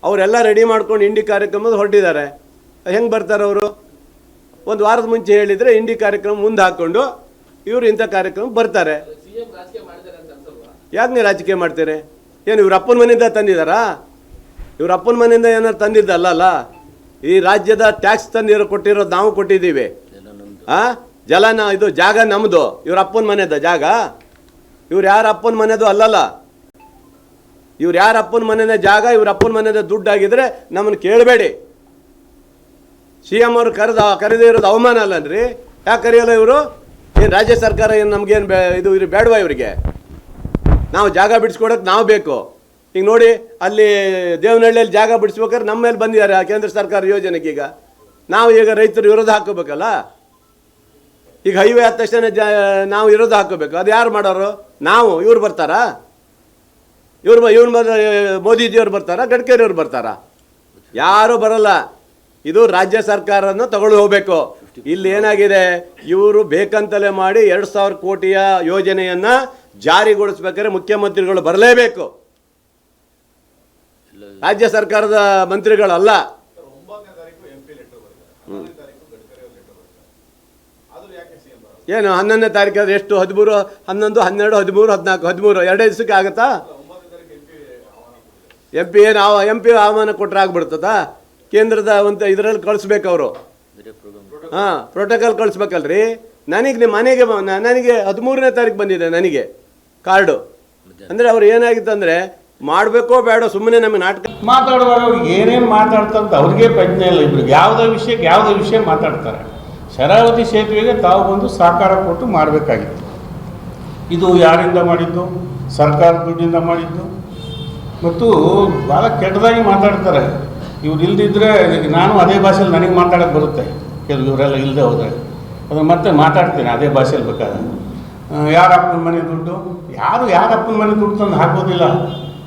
ಅವರೆಲ್ಲ ರೆಡಿ ಮಾಡ್ಕೊಂಡು ಇಂಡಿ ಕಾರ್ಯಕ್ರಮದ ಹೊರಟಿದ್ದಾರೆ. ಹೆಂಗೆ ಬರ್ತಾರೆ ಅವರು? ಒಂದು ವಾರದ ಮುಂಚೆ ಹೇಳಿದರೆ ಇಂಡಿ ಕಾರ್ಯಕ್ರಮ ಮುಂದೆ ಹಾಕ್ಕೊಂಡು ಇವರು ಇಂಥ ಕಾರ್ಯಕ್ರಮ ಬರ್ತಾರೆ. ಯಾಕೆ ನೀವು ರಾಜಕೀಯ ಮಾಡ್ತೀರಿ? ಏನು ಇವ್ರ ಅಪ್ಪನ ಮನೆಯಿಂದ ತಂದಿದ್ದಾರಾ? ಇವ್ರ ಅಪ್ಪನ ಮನೆಯಿಂದ ಏನಾರು ತಂದಿದ್ದಲ್ಲ. ಈ ರಾಜ್ಯದ ಟ್ಯಾಕ್ಸ್ ತಂದಿರೋ ಕೊಟ್ಟಿರೋದು ನಾವು ಕೊಟ್ಟಿದ್ದೀವಿ. ಇದು ಜಾಗ ನಮ್ಮದು, ಇವ್ರ ಅಪ್ಪನ ಮನೆದ ಜಾಗ. ಇವ್ರು ಯಾರ ಅಪ್ಪನ ಮನೆದು ಅಲ್ಲಲ್ಲ. ಇವ್ರು ಯಾರ ಅಪ್ಪನ ಮನೆಯ ಜಾಗ, ಇವ್ರ ಅಪ್ಪನ ಮನೆಯ ದುಡ್ಡಾಗಿದ್ರೆ ನಮ್ಮನ್ನು ಕೇಳಬೇಡಿ. CM ಅವರು ಕರೆದೇ ಇರೋದು ಅವಮಾನ ಅಲ್ಲನ್ರಿ? ಯಾಕೆ ಕರೆಯಲ್ಲ ಇವರು? ಏನು ರಾಜ್ಯ ಸರ್ಕಾರ ಏನು ನಮಗೇನು ಇದು ಬೇಡವಾ ಇವರಿಗೆ? ನಾವು ಜಾಗ ಬಿಡಿಸ್ಕೊಡೋಕೆ ನಾವು ಬೇಕು. ಈಗ ನೋಡಿ, ಅಲ್ಲಿ ದೇವನಹಳ್ಳಿಯಲ್ಲಿ ಜಾಗ ಬಿಡಿಸ್ಬೇಕಾದ್ರೆ ನಮ್ಮ ಮೇಲೆ ಬಂದಿದ್ದಾರೆ ಕೇಂದ್ರ ಸರ್ಕಾರ ಯೋಜನೆಗೆ. ಈಗ ನಾವು ಈಗ ರೈತರು ವಿರೋಧ ಹಾಕೋಬೇಕಲ್ಲ. ಈಗ ಹೈವೇ ಆದ ತಕ್ಷಣ ನಾವು ವಿರೋಧ ಹಾಕೋಬೇಕು. ಅದು ಯಾರು ಮಾಡೋರು? ನಾವು. ಇವ್ರು ಬರ್ತಾರಾ? ಇವ್ರು ಮೋದಿಜಿಯವ್ರು ಬರ್ತಾರಾ? ಗಡ್ಕರಿಯವ್ರು ಬರ್ತಾರಾ? ಯಾರೂ ಬರಲ್ಲ. ಇದು ರಾಜ್ಯ ಸರ್ಕಾರನ ತಗೊಂಡು ಹೋಗಬೇಕು. ಇಲ್ಲಿ ಏನಾಗಿದೆ, ಇವರು ಬೇಕಂತಲೇ ಮಾಡಿ 2000 ಕೋಟಿಯ ಯೋಜನೆಯನ್ನು ಜಾರಿಗೊಳಿಸ್ಬೇಕಾದ್ರೆ ಮುಖ್ಯಮಂತ್ರಿಗಳು ಬರಲೇಬೇಕು, ರಾಜ್ಯ ಸರ್ಕಾರದ ಮಂತ್ರಿಗಳಲ್ಲ. ಏನು 11ನೇ ತಾರೀಕು ಆದರೆ ಎಷ್ಟು 13, 11, 12, 13, 14, 13 2 ದಿವಸಕ್ಕೆ ಆಗುತ್ತಾ? ಎಂ ಪಿ ಆಹ್ವಾನ ಕೊಟ್ಟರೆ ಆಗ್ಬಿಡ್ತದಾ? ಕೇಂದ್ರದ ಒಂದು ಇದರಲ್ಲಿ ಕಳಿಸ್ಬೇಕು ಅವರು. ಹಾಂ, ಪ್ರೋಟೋಕಾಲ್ ಕಳಿಸ್ಬೇಕಲ್ರಿ. ನನಗೆ ಮನೆಗೆ ನನಗೆ 13ನೇ ತಾರೀಕು ಬಂದಿದೆ ನನಗೆ ಕಾರ್ಡು. ಅಂದರೆ ಅವ್ರು ಏನಾಗಿತ್ತು ಅಂದರೆ ಮಾಡಬೇಕೋ ಬೇಡ ಸುಮ್ಮನೆ ನಮಗೆ ನಾಟಕ ಮಾತಾಡುವಾಗ ಅವ್ರಿಗೆ ಏನೇನು ಮಾತಾಡ್ತಾರಂತ ಅವ್ರಿಗೆ ಪ್ರಜ್ಞೆ ಇಲ್ಲ. ಇಬ್ರಿಗೆ ಯಾವುದೇ ವಿಷಯ ಮಾತಾಡ್ತಾರೆ. ಶರಾವತಿ ಸೇತುವೆಗೆ ತಾವು ಬಂದು ಸಹಕಾರ ಕೊಟ್ಟು ಮಾಡಬೇಕಾಗಿತ್ತು. ಇದು ಯಾರಿಂದ ಮಾಡಿದ್ದು? ಸರ್ಕಾರ ದುಡ್ಡಿಂದ ಮಾಡಿದ್ದು. ಮತ್ತು ಭಾಳ ಕೆಟ್ಟದಾಗಿ ಮಾತಾಡ್ತಾರೆ. ಇವ್ರು ಇಲ್ದಿದ್ರೆ ನಾನು ಅದೇ ಭಾಷೆಯಲ್ಲಿ ನನಗೆ ಮಾತಾಡೋಕ್ಕೆ ಬರುತ್ತೆ. ಕೆಲವು ಇವರೆಲ್ಲ ಇಲ್ಲದೆ ಹೋದರೆ ಅದನ್ನು ಮತ್ತೆ ಮಾತಾಡ್ತೇನೆ ಅದೇ ಭಾಷೆಯಲ್ಲಿ ಬೇಕಾದ್ರೆ. ಯಾರ ಅಪ್ಪನ ಮನೆ ದುಡ್ಡು? ಯಾರ ಅಪ್ಪನ ಮನೆ ದುಡ್ಡು ತಂದು ಹಾಕೋದಿಲ್ಲ.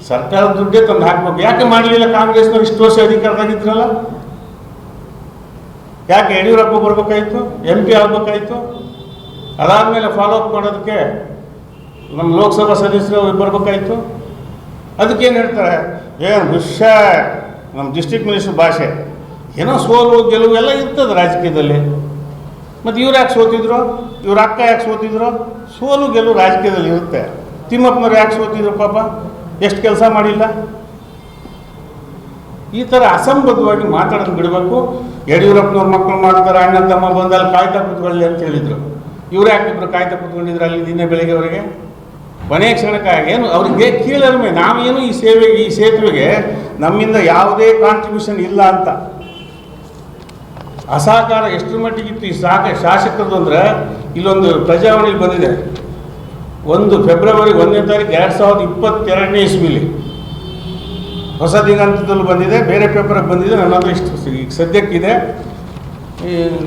ಸರ್ಕಾರದ ದುಡ್ಡೇ ತಂದು ಹಾಕ್ಬೇಕು. ಯಾಕೆ ಮಾಡಲಿಲ್ಲ ಕಾಂಗ್ರೆಸ್ನವ್ರು? ಇಷ್ಟು ವರ್ಷ ಅಧಿಕಾರದಾಗಿದ್ರಲ್ಲ, ಯಾಕೆ ಯಡಿಯೂರಪ್ಪ ಬರ್ಬೇಕಾಯ್ತು? MP ಆಗಬೇಕಾಯ್ತು? ಅದಾದಮೇಲೆ ಫಾಲೋಅಪ್ ಮಾಡೋದಕ್ಕೆ ನಮ್ಮ ಲೋಕಸಭಾ ಸದಸ್ಯರು ಬರಬೇಕಾಯ್ತು. ಅದಕ್ಕೇನು ಹೇಳ್ತಾರೆ? ಏನು ವಿಷಯ ನಮ್ಮ ಡಿಸ್ಟ್ರಿಕ್ಟ್ ಮಿನಿಸ್ಟರ್ ಭಾಷೆ, ಏನೋ ಸೋಲು ಗೆಲುವು ಎಲ್ಲ ಇರ್ತದೆ ರಾಜಕೀಯದಲ್ಲಿ. ಮತ್ತು ಇವ್ರು ಯಾಕೆ ಸೋತಿದ್ರು? ಇವ್ರ ಅಕ್ಕ ಯಾಕೆ ಸೋತಿದ್ರು? ಸೋಲು ಗೆಲುವು ರಾಜಕೀಯದಲ್ಲಿ ಇರುತ್ತೆ. ತಿಮ್ಮಪ್ಪನವ್ರು ಯಾಕೆ ಸೋತಿದ್ರು? ಪಾಪ ಎಷ್ಟು ಕೆಲಸ ಮಾಡಿಲ್ಲ. ಈ ಥರ ಅಸಂಬದ್ಧವಾಗಿ ಮಾತಾಡೋದು ಬಿಡಬೇಕು. ಯಡಿಯೂರಪ್ಪನವ್ರ ಮಕ್ಕಳು ಮಾಡ್ತಾರೆ, ಅಣ್ಣ ತಮ್ಮ ಬಂದಲ್ಲಿ ಕಾಯ್ತಾ ಕೂತ್ಕೊಳ್ಳಿ ಅಂತ ಹೇಳಿದರು. ಇವ್ರು ಯಾಕಿಬ್ರು ಕಾಯ್ತಾ ಕೂತ್ಕೊಂಡಿದ್ರು ಅಲ್ಲಿ ದಿನ ಬೆಳಗ್ಗೆವರೆಗೆ? ಕೊನೆಯ ಕ್ಷಣಕ್ಕೆ ಏನು ಅವ್ರಿಗೆ ಕೀಳರಿಮೆ, ನಾವೇನು ಈ ಸೇತುವೆಗೆ ನಮ್ಮಿಂದ ಯಾವುದೇ ಕಾಂಟ್ರಿಬ್ಯೂಷನ್ ಇಲ್ಲ ಅಂತ. ಅಸಹಕಾರ ಎಷ್ಟು ಮಟ್ಟಿಗಿತ್ತು ಈ ಶಾಸಕರದು ಅಂದರೆ, ಇಲ್ಲೊಂದು ಪ್ರಜಾವಾಣಿಗೆ ಬಂದಿದೆ. 1 ಫೆಬ್ರವರಿ 1ನೇ ತಾರೀಕು 2022ನೇ ಇಸ್ವಿಲಿ ಹೊಸ ದಿನಾಂಕದಲ್ಲೂ ಬಂದಿದೆ, ಬೇರೆ ಪೇಪರಿಗೆ ಬಂದಿದೆ. ನನ್ನ ಹತ್ರ ಇಷ್ಟು ಈಗ ಸದ್ಯಕ್ಕಿದೆ.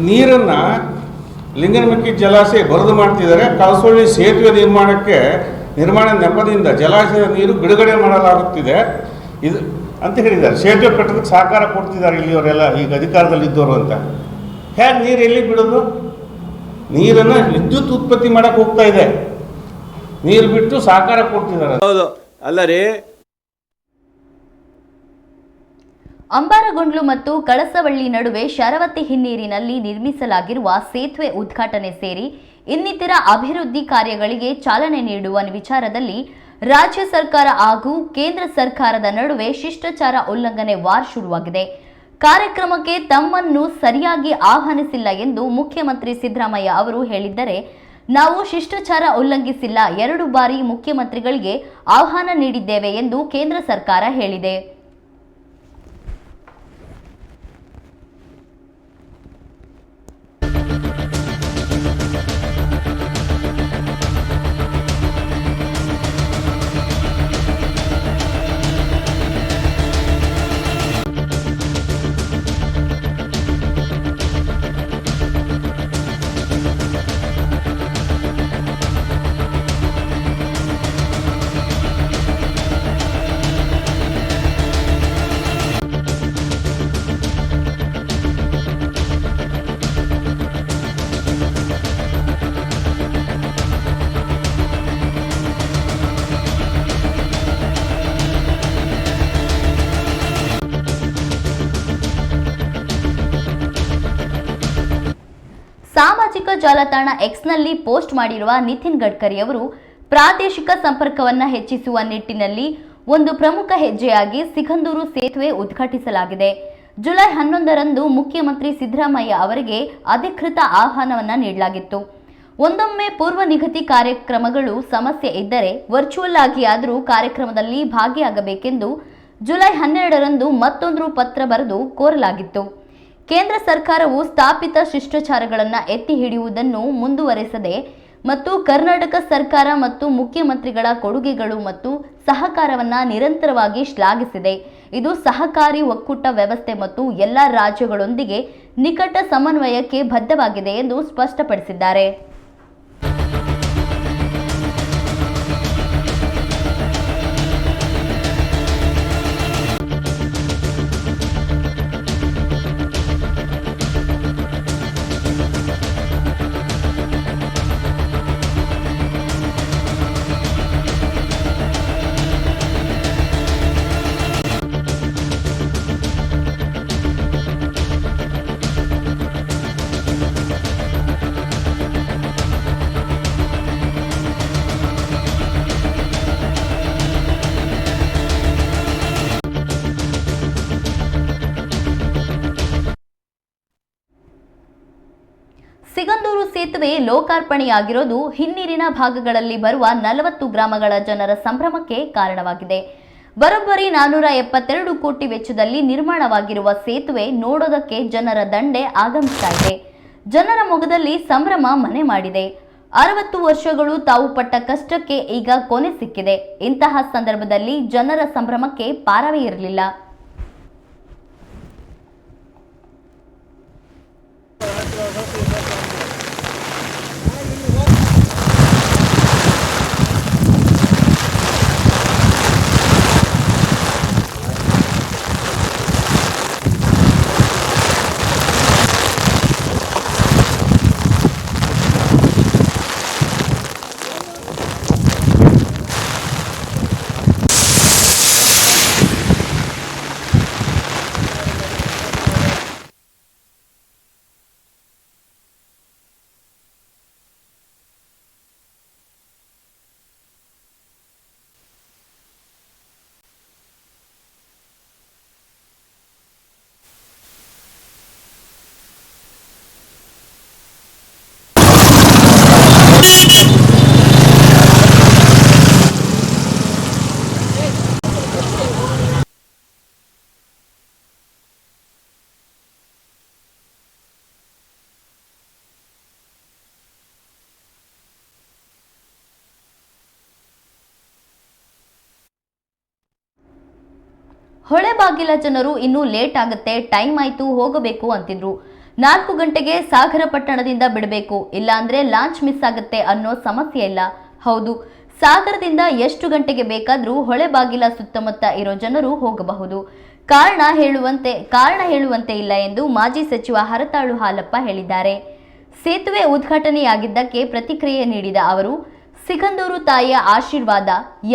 ನೀರನ್ನು ಲಿಂಗನಮಕ್ಕಿ ಜಲಾಶಯ ಬರದು ಮಾಡ್ತಿದ್ದಾರೆ. ಕಳಸೊಳ್ಳಿ ಸೇತುವೆ ನಿರ್ಮಾಣ ನೆಪದಿಂದ ಜಲಾಶಯದ ನೀರು ಬಿಡುಗಡೆ ಮಾಡಲಾಗುತ್ತಿದೆ ಇದು ಅಂತ ಹೇಳಿದ್ದಾರೆ. ಸೇತುವೆ ಕಟ್ಟೋದಕ್ಕೆ ಸಹಕಾರ ಕೊಡ್ತಿದ್ದಾರೆ ಇಲ್ಲಿಯವರೆಲ್ಲ, ಈಗ ಅಧಿಕಾರದಲ್ಲಿದ್ದವರು ಅಂತ. ಹೇಗೆ ನೀರು ಎಲ್ಲಿ ಬಿಡೋದು? ನೀರನ್ನು ವಿದ್ಯುತ್ ಉತ್ಪತ್ತಿ ಮಾಡೋಕ್ಕೆ ಹೋಗ್ತಾ ಇದೆ, ನೀರು ಬಿಟ್ಟು ಸಹಕಾರ ಕೊಡ್ತಿದ್ದಾರೆ. ಹೌದು ಅಲ್ಲ ರೀ. ಅಂಬಾರಗೊಂಡ್ಲು ಮತ್ತು ಕಳಸವಳ್ಳಿ ನಡುವೆ ಶರಾವತಿ ಹಿನ್ನೀರಿನಲ್ಲಿ ನಿರ್ಮಿಸಲಾಗಿರುವ ಸೇತುವೆ ಉದ್ಘಾಟನೆ ಸೇರಿ ಇನ್ನಿತರ ಅಭಿವೃದ್ಧಿ ಕಾರ್ಯಗಳಿಗೆ ಚಾಲನೆ ನೀಡುವ ವಿಚಾರದಲ್ಲಿ ರಾಜ್ಯ ಸರ್ಕಾರ ಹಾಗೂ ಕೇಂದ್ರ ಸರ್ಕಾರದ ನಡುವೆ ಶಿಷ್ಟಾಚಾರ ಉಲ್ಲಂಘನೆ ವಾರ್ ಶುರುವಾಗಿದೆ. ಕಾರ್ಯಕ್ರಮಕ್ಕೆ ತಮ್ಮನ್ನು ಸರಿಯಾಗಿ ಆಹ್ವಾನಿಸಿಲ್ಲ ಎಂದು ಮುಖ್ಯಮಂತ್ರಿ ಸಿದ್ದರಾಮಯ್ಯ ಅವರು ಹೇಳಿದ್ದರೆ, ನಾವು ಶಿಷ್ಟಾಚಾರ ಉಲ್ಲಂಘಿಸಿಲ್ಲ, 2 ಬಾರಿ ಮುಖ್ಯಮಂತ್ರಿಗಳಿಗೆ ಆಹ್ವಾನ ನೀಡಿದ್ದೇವೆ ಎಂದು ಕೇಂದ್ರ ಸರ್ಕಾರ ಹೇಳಿದೆ. ಸಾಮಾಜಿಕ ಜಾಲತಾಣ ಎಕ್ಸ್ನಲ್ಲಿ ಪೋಸ್ಟ್ ಮಾಡಿರುವ ನಿತಿನ್ ಗಡ್ಕರಿ ಅವರು ಪ್ರಾದೇಶಿಕ ಸಂಪರ್ಕವನ್ನು ಹೆಚ್ಚಿಸುವ ನಿಟ್ಟಿನಲ್ಲಿ ಒಂದು ಪ್ರಮುಖ ಹೆಜ್ಜೆಯಾಗಿ ಸಿಗಂದೂರು ಸೇತುವೆ ಉದ್ಘಾಟಿಸಲಾಗಿದೆ. ಜುಲೈ 11ರಂದು ಮುಖ್ಯಮಂತ್ರಿ ಸಿದ್ದರಾಮಯ್ಯ ಅವರಿಗೆ ಅಧಿಕೃತ ಆಹ್ವಾನವನ್ನು ನೀಡಲಾಗಿತ್ತು. ಒಂದೊಮ್ಮೆ ಪೂರ್ವ ನಿಗದಿ ಕಾರ್ಯಕ್ರಮಗಳು ಸಮಸ್ಯೆ ಇದ್ದರೆ ವರ್ಚುವಲ್ ಆಗಿ ಆದರೂ ಕಾರ್ಯಕ್ರಮದಲ್ಲಿ ಭಾಗಿಯಾಗಬೇಕೆಂದು ಜುಲೈ 12ರಂದು ಮತ್ತೊಂದು ಪತ್ರ ಬರೆದು ಕೋರಲಾಗಿತ್ತು. ಕೇಂದ್ರ ಸರ್ಕಾರವು ಸ್ಥಾಪಿತ ಶಿಷ್ಟಾಚಾರಗಳನ್ನು ಎತ್ತಿ ಹಿಡಿಯುವುದನ್ನು ಮುಂದುವರೆಸದೆ ಮತ್ತು ಕರ್ನಾಟಕ ಸರ್ಕಾರ ಮತ್ತು ಮುಖ್ಯಮಂತ್ರಿಗಳ ಕೊಡುಗೆಗಳು ಮತ್ತು ಸಹಕಾರವನ್ನು ನಿರಂತರವಾಗಿ ಶ್ಲಾಘಿಸಿದೆ. ಇದು ಸಹಕಾರಿ ಒಕ್ಕೂಟ ವ್ಯವಸ್ಥೆ ಮತ್ತು ಎಲ್ಲ ರಾಜ್ಯಗಳೊಂದಿಗೆ ನಿಕಟ ಸಮನ್ವಯಕ್ಕೆ ಬದ್ಧವಾಗಿದೆ ಎಂದು ಸ್ಪಷ್ಟಪಡಿಸಿದ್ದಾರೆ. ಸಿಗಂದೂರು ಸೇತುವೆ ಲೋಕಾರ್ಪಣೆಯಾಗಿರೋದು ಹಿನ್ನೀರಿನ ಭಾಗಗಳಲ್ಲಿ ಬರುವ 40 ಗ್ರಾಮಗಳ ಜನರ ಸಂಭ್ರಮಕ್ಕೆ ಕಾರಣವಾಗಿದೆ. ಬರೋಬ್ಬರಿ 472 ಕೋಟಿ ವೆಚ್ಚದಲ್ಲಿ ನಿರ್ಮಾಣವಾಗಿರುವ ಸೇತುವೆ ನೋಡೋದಕ್ಕೆ ಜನರ ದಂಡೆ ಆಗಮಿಸ್ತಾ ಇದೆ. ಜನರ ಮೊಗದಲ್ಲಿ ಸಂಭ್ರಮ ಮನೆ ಮಾಡಿದೆ. 60 ವರ್ಷಗಳು ತಾವು ಪಟ್ಟ ಕಷ್ಟಕ್ಕೆ ಈಗ ಕೊನೆ ಸಿಕ್ಕಿದೆ. ಇಂತಹ ಸಂದರ್ಭದಲ್ಲಿ ಜನರ ಸಂಭ್ರಮಕ್ಕೆ ಪಾರವೇ ಇರಲಿಲ್ಲ. ಹೊಳೆಬಾಗಿಲ ಜನರು ಇನ್ನೂ ಲೇಟ್ ಆಗುತ್ತೆ, ಟೈಮ್ ಆಯ್ತು, ಹೋಗಬೇಕು ಅಂತಿದ್ರು. 4 ಗಂಟೆಗೆ ಸಾಗರ ಪಟ್ಟಣದಿಂದ ಬಿಡಬೇಕು, ಇಲ್ಲಾಂದ್ರೆ ಲಾಂಚ್ ಮಿಸ್ ಆಗುತ್ತೆ ಅನ್ನೋ ಸಮಸ್ಯೆ ಇಲ್ಲ. ಹೌದು, ಸಾಗರದಿಂದ ಎಷ್ಟು ಗಂಟೆಗೆ ಬೇಕಾದ್ರೂ ಹೊಳೆಬಾಗಿಲ ಸುತ್ತಮುತ್ತ ಇರೋ ಜನರು ಹೋಗಬಹುದು. ಕಾರಣ ಹೇಳುವಂತೆ ಇಲ್ಲ ಎಂದು ಮಾಜಿ ಸಚಿವ ಹರತಾಳು ಹಾಲಪ್ಪ ಹೇಳಿದ್ದಾರೆ. ಸೇತುವೆ ಉದ್ಘಾಟನೆಯಾಗಿದ್ದಕ್ಕೆ ಪ್ರತಿಕ್ರಿಯೆ ನೀಡಿದ ಅವರು, ಸಿಗಂದೂರು ತಾಯಿಯ ಆಶೀರ್ವಾದ,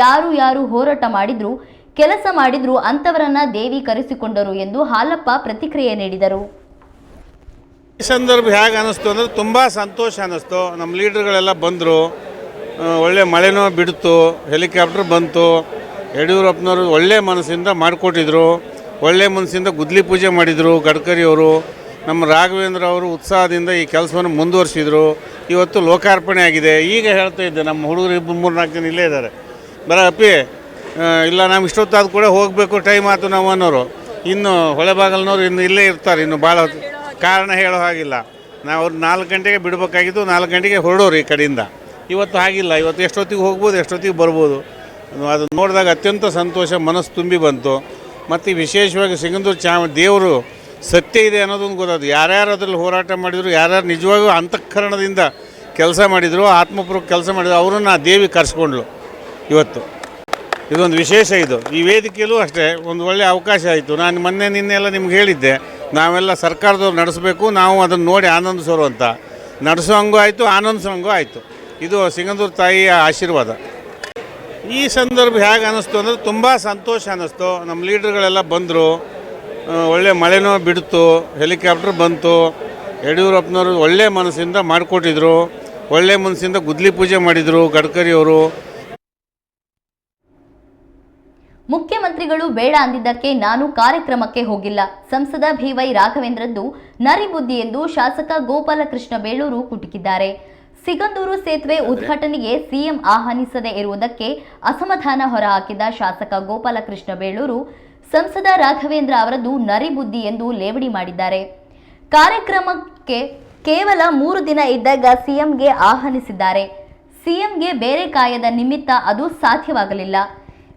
ಯಾರು ಹೋರಾಟ ಮಾಡಿದ್ರು, ಕೆಲಸ ಮಾಡಿದ್ರು ಅಂತವರನ್ನ ದೇವಿ ಕರೆಸಿಕೊಂಡರು ಎಂದು ಹಾಲಪ್ಪ ಪ್ರತಿಕ್ರಿಯೆ ನೀಡಿದರು. ಈ ಸಂದರ್ಭ ಹೇಗೆ ಅನ್ನಿಸ್ತು ಅಂದರೆ ತುಂಬ ಸಂತೋಷ ಅನ್ನಿಸ್ತು. ನಮ್ಮ ಲೀಡರ್ಗಳೆಲ್ಲ ಬಂದರು, ಒಳ್ಳೆ ಮಳೆನೂ ಬಿಡ್ತು, ಹೆಲಿಕಾಪ್ಟರ್ ಬಂತು. ಯಡಿಯೂರಪ್ಪನವರು ಒಳ್ಳೆ ಮನಸ್ಸಿಂದ ಮಾಡಿಕೊಟ್ಟಿದ್ರು, ಒಳ್ಳೆ ಮನಸ್ಸಿಂದ ಗುದ್ಲಿ ಪೂಜೆ ಮಾಡಿದರು. ಗಡ್ಕರಿ ಅವರು, ನಮ್ಮ ರಾಘವೇಂದ್ರ ಅವರು ಉತ್ಸಾಹದಿಂದ ಈ ಕೆಲಸವನ್ನು ಮುಂದುವರಿಸಿದರು. ಇವತ್ತು ಲೋಕಾರ್ಪಣೆ ಆಗಿದೆ. ಈಗ ಹೇಳ್ತಾ ಇದ್ದೆ, ನಮ್ಮ ಹುಡುಗರು 3-4 ಜನ ಇಲ್ಲೇ ಇದ್ದಾರೆ. ಅಪ್ಪಿ ಇಲ್ಲ, ನಾವು ಇಷ್ಟೊತ್ತಾದ ಕೂಡ ಹೋಗಬೇಕು, ಟೈಮ್ ಆಯ್ತು ನಾವು ಅನ್ನೋರು. ಇನ್ನು ಹೊಳೆಬಾಗಲ್ನವ್ರು ಇನ್ನು ಇಲ್ಲೇ ಇರ್ತಾರೆ, ಇನ್ನು ಭಾಳ ಕಾರಣ ಹೇಳೋ ಹಾಗಿಲ್ಲ. ನಾವು ಅವ್ರು 4 ಗಂಟೆಗೆ ಬಿಡಬೇಕಾಗಿತ್ತು, 4 ಗಂಟೆಗೆ ಹೊರಡೋರು ಈ ಕಡೆಯಿಂದ. ಇವತ್ತು ಹಾಗಿಲ್ಲ, ಇವತ್ತು ಎಷ್ಟೊತ್ತಿಗೆ ಹೋಗ್ಬೋದು, ಎಷ್ಟೊತ್ತಿಗೆ ಬರ್ಬೋದು. ಅದು ನೋಡಿದಾಗ ಅತ್ಯಂತ ಸಂತೋಷ, ಮನಸ್ಸು ತುಂಬಿ ಬಂತು. ಮತ್ತು ವಿಶೇಷವಾಗಿ ಸಿಗಂದೂರು ದೇವರು ಸತ್ಯ ಇದೆ ಅನ್ನೋದೊಂದು ಗೊತ್ತಾದ್ರು. ಯಾರ್ಯಾರು ಅದರಲ್ಲಿ ಹೋರಾಟ ಮಾಡಿದರು, ಯಾರ್ಯಾರು ನಿಜವಾಗೂ ಅಂತಃಕರಣದಿಂದ ಕೆಲಸ ಮಾಡಿದರು, ಆತ್ಮಪೂರ್ವಕ ಕೆಲಸ ಮಾಡಿದ್ರು, ಅವರನ್ನು ಆ ದೇವಿ ಕರೆಸ್ಕೊಂಡ್ಲು. ಇವತ್ತು ಇದೊಂದು ವಿಶೇಷ. ಇದು ಈ ವೇದಿಕೆಯಲ್ಲೂ ಅಷ್ಟೇ ಒಂದು ಒಳ್ಳೆಯ ಅವಕಾಶ ಆಯಿತು. ನಾನು ನಿನ್ನೆಲ್ಲ ನಿಮ್ಗೆ ಹೇಳಿದ್ದೆ, ನಾವೆಲ್ಲ ಸರ್ಕಾರದವ್ರು ನಡೆಸಬೇಕು, ನಾವು ಅದನ್ನು ನೋಡಿ ಆನಂದಿಸೋರು ಅಂತ. ನಡೆಸೋಂಗೂ ಆಯಿತು, ಆನಂದಿಸೋಂಗೂ ಆಯಿತು. ಇದು ಸಿಗಂದೂರು ತಾಯಿಯ ಆಶೀರ್ವಾದ. ಈ ಸಂದರ್ಭ ಹೇಗೆ ಅನ್ನಿಸ್ತು ಅಂದರೆ ತುಂಬ ಸಂತೋಷ ಅನ್ನಿಸ್ತು. ನಮ್ಮ ಲೀಡರ್ಗಳೆಲ್ಲ ಬಂದರು, ಒಳ್ಳೆ ಮಳೆನೂ ಬಿಡ್ತು, ಹೆಲಿಕಾಪ್ಟರ್ ಬಂತು. ಯಡಿಯೂರಪ್ಪನವರು ಒಳ್ಳೆ ಮನಸ್ಸಿಂದ ಮಾಡಿಕೊಟ್ಟಿದ್ರು, ಒಳ್ಳೆ ಮನಸ್ಸಿಂದ ಗುದ್ಲಿ ಪೂಜೆ ಮಾಡಿದರು. ಗಡ್ಕರಿ ಅವರು, ಮುಖ್ಯಮಂತ್ರಿಗಳು ಬೇಡ ಅಂದಿದ್ದಕ್ಕೆ ನಾನು ಕಾರ್ಯಕ್ರಮಕ್ಕೆ ಹೋಗಿಲ್ಲ. ಸಂಸದ ಬಿವೈ ರಾಘವೇಂದ್ರದ್ದು ನರಿಬುದ್ಧಿ ಎಂದು ಶಾಸಕ ಗೋಪಾಲಕೃಷ್ಣ ಬೇಳೂರು ಕುಟುಕಿದ್ದಾರೆ. ಸಿಗಂದೂರು ಸೇತುವೆ ಉದ್ಘಾಟನೆಗೆ ಸಿಎಂ ಆಹ್ವಾನಿಸದೇ ಇರುವುದಕ್ಕೆ ಅಸಮಾಧಾನ ಹೊರಹಾಕಿದ ಶಾಸಕ ಗೋಪಾಲಕೃಷ್ಣ ಬೇಳೂರು ಸಂಸದ ರಾಘವೇಂದ್ರ ಅವರದ್ದು ನರಿಬುದ್ಧಿ ಎಂದು ಲೇವಡಿ ಮಾಡಿದ್ದಾರೆ. ಕಾರ್ಯಕ್ರಮಕ್ಕೆ ಕೇವಲ 3 ದಿನ ಇದ್ದಾಗ ಸಿಎಂಗೆ ಆಹ್ವಾನಿಸಿದ್ದಾರೆ. ಸಿಎಂಗೆ ಬೇರೆ ಕಾಯದ ನಿಮಿತ್ತ ಅದು ಸಾಧ್ಯವಾಗಲಿಲ್ಲ.